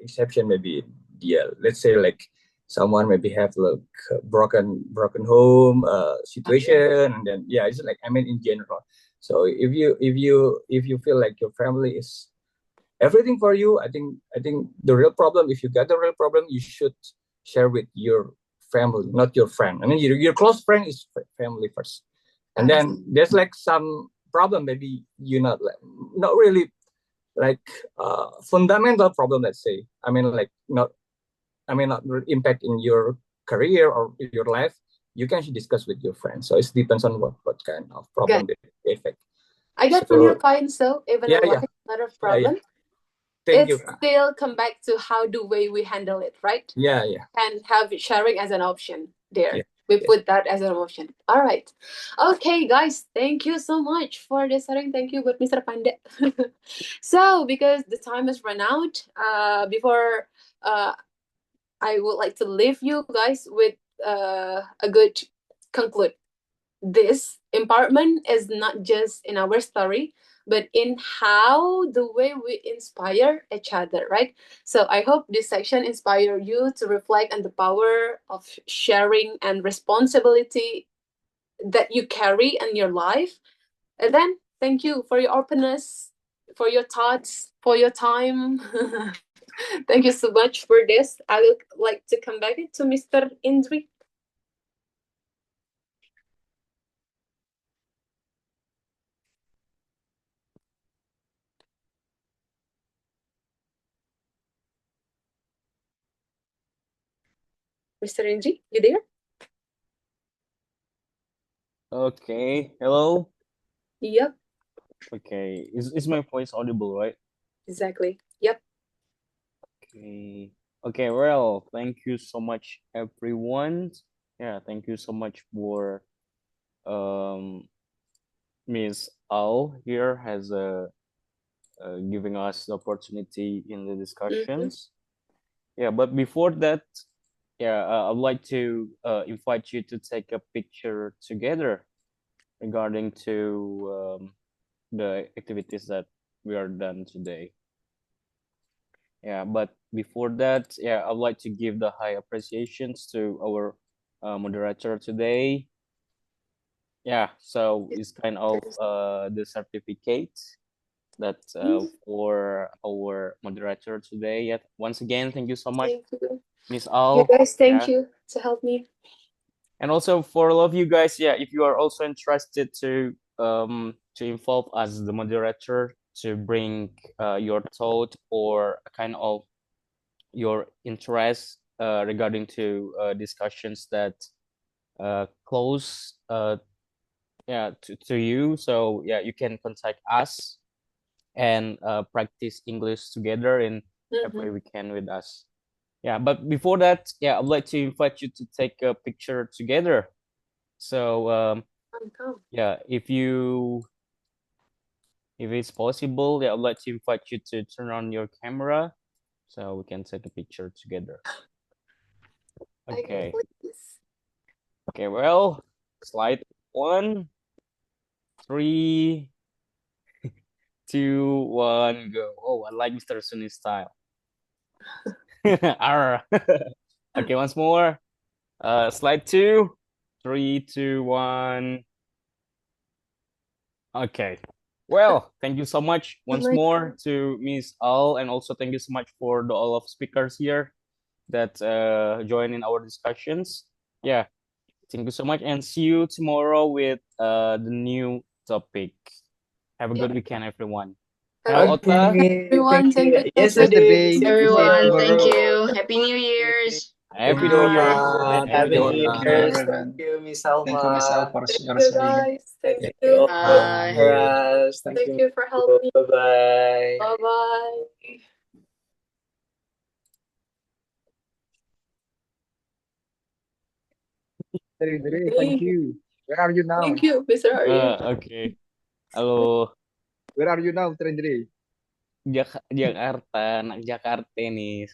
exception maybe yeah let's say like someone maybe have like broken home situation and then yeah it's like I mean in general so if you feel like your family is everything for you I think the real problem if you got the real problem you should share with your family not your friend I mean your close friend is family first and then there's like some problem maybe you're not really like fundamental problem let's say I mean like not impact in your career or your life you can discuss with your friends so it depends on what kind of problem they affect I got from your point so even yeah, life is not a problem Thank it's you. still come back to how do we handle it right yeah and have sharing as an option there Yeah, we put that as an option all right okay guys thank you so much for this sharing thank you with Mr. Pandit so because the time has run out before I would like to leave you guys with a good conclude this empowerment is not just in our story but in how the way we inspire each other right so I hope this section inspire you to reflect on the power of sharing and responsibility that you carry in your life and then thank you for your openness for your thoughts for your time thank you so much for this I would like to come back to Mr. Indri. Mr. Indri, you there? Okay, hello. Yep. Okay, is my voice audible, right? Exactly. Yep. Okay. Okay, well, thank you so much, everyone. Yeah, thank you so much for Miss Al here has giving us the opportunity in the discussions. Yeah, but before that, yeah, I'd like to invite you to take a picture together regarding to the activities that we are done today. Yeah, but before that, yeah, I'd like to give the high appreciations to our moderator today. Yeah, so it's kind of the certificate that for our moderator today. Yeah, once again, thank you so much, Miss Al. You guys, thank you to help me. And also for all of you guys, yeah, if you are also interested to involve as the moderator to bring your thought or kind of your interest regarding to discussions that close to you, so yeah, you can contact us and practice English together in every weekend with us. Yeah, but before that, yeah, I'd like to invite you to take a picture together. So yeah, if you If it's possible, yeah, I'd like to invite you to turn on your camera so we can take a picture together. Okay. Okay, well, slide 1, 3, 2, 1, go. Oh, I like Mr. Sunni's style. Arr. Okay, once more. Slide 2, 3, 2, 1. Okay. Well, thank you so much once more to Miss Al, and also thank you so much for all of speakers here that join in our discussions. Yeah, thank you so much, and see you tomorrow with the new topic. Have a good weekend, everyone. Hello, Ota. Everyone, thank you. Yesterday, Everyone, thank you. Happy New Year's. Happy New Year. Happy New Year's. everyone. Thank you, Miss Thank you, Miss Al, Alma. for Thank your you, sharing. guys. Thank Thank you. you, Bye. Ras. Thank Thank you. you for helping. Bye-bye. Bye-bye. Thank you. Where are you now? Thank you, Mr. Arya. Okay. Halo, Where are you now, Trendri? Jakarta, anak Jakarta nih.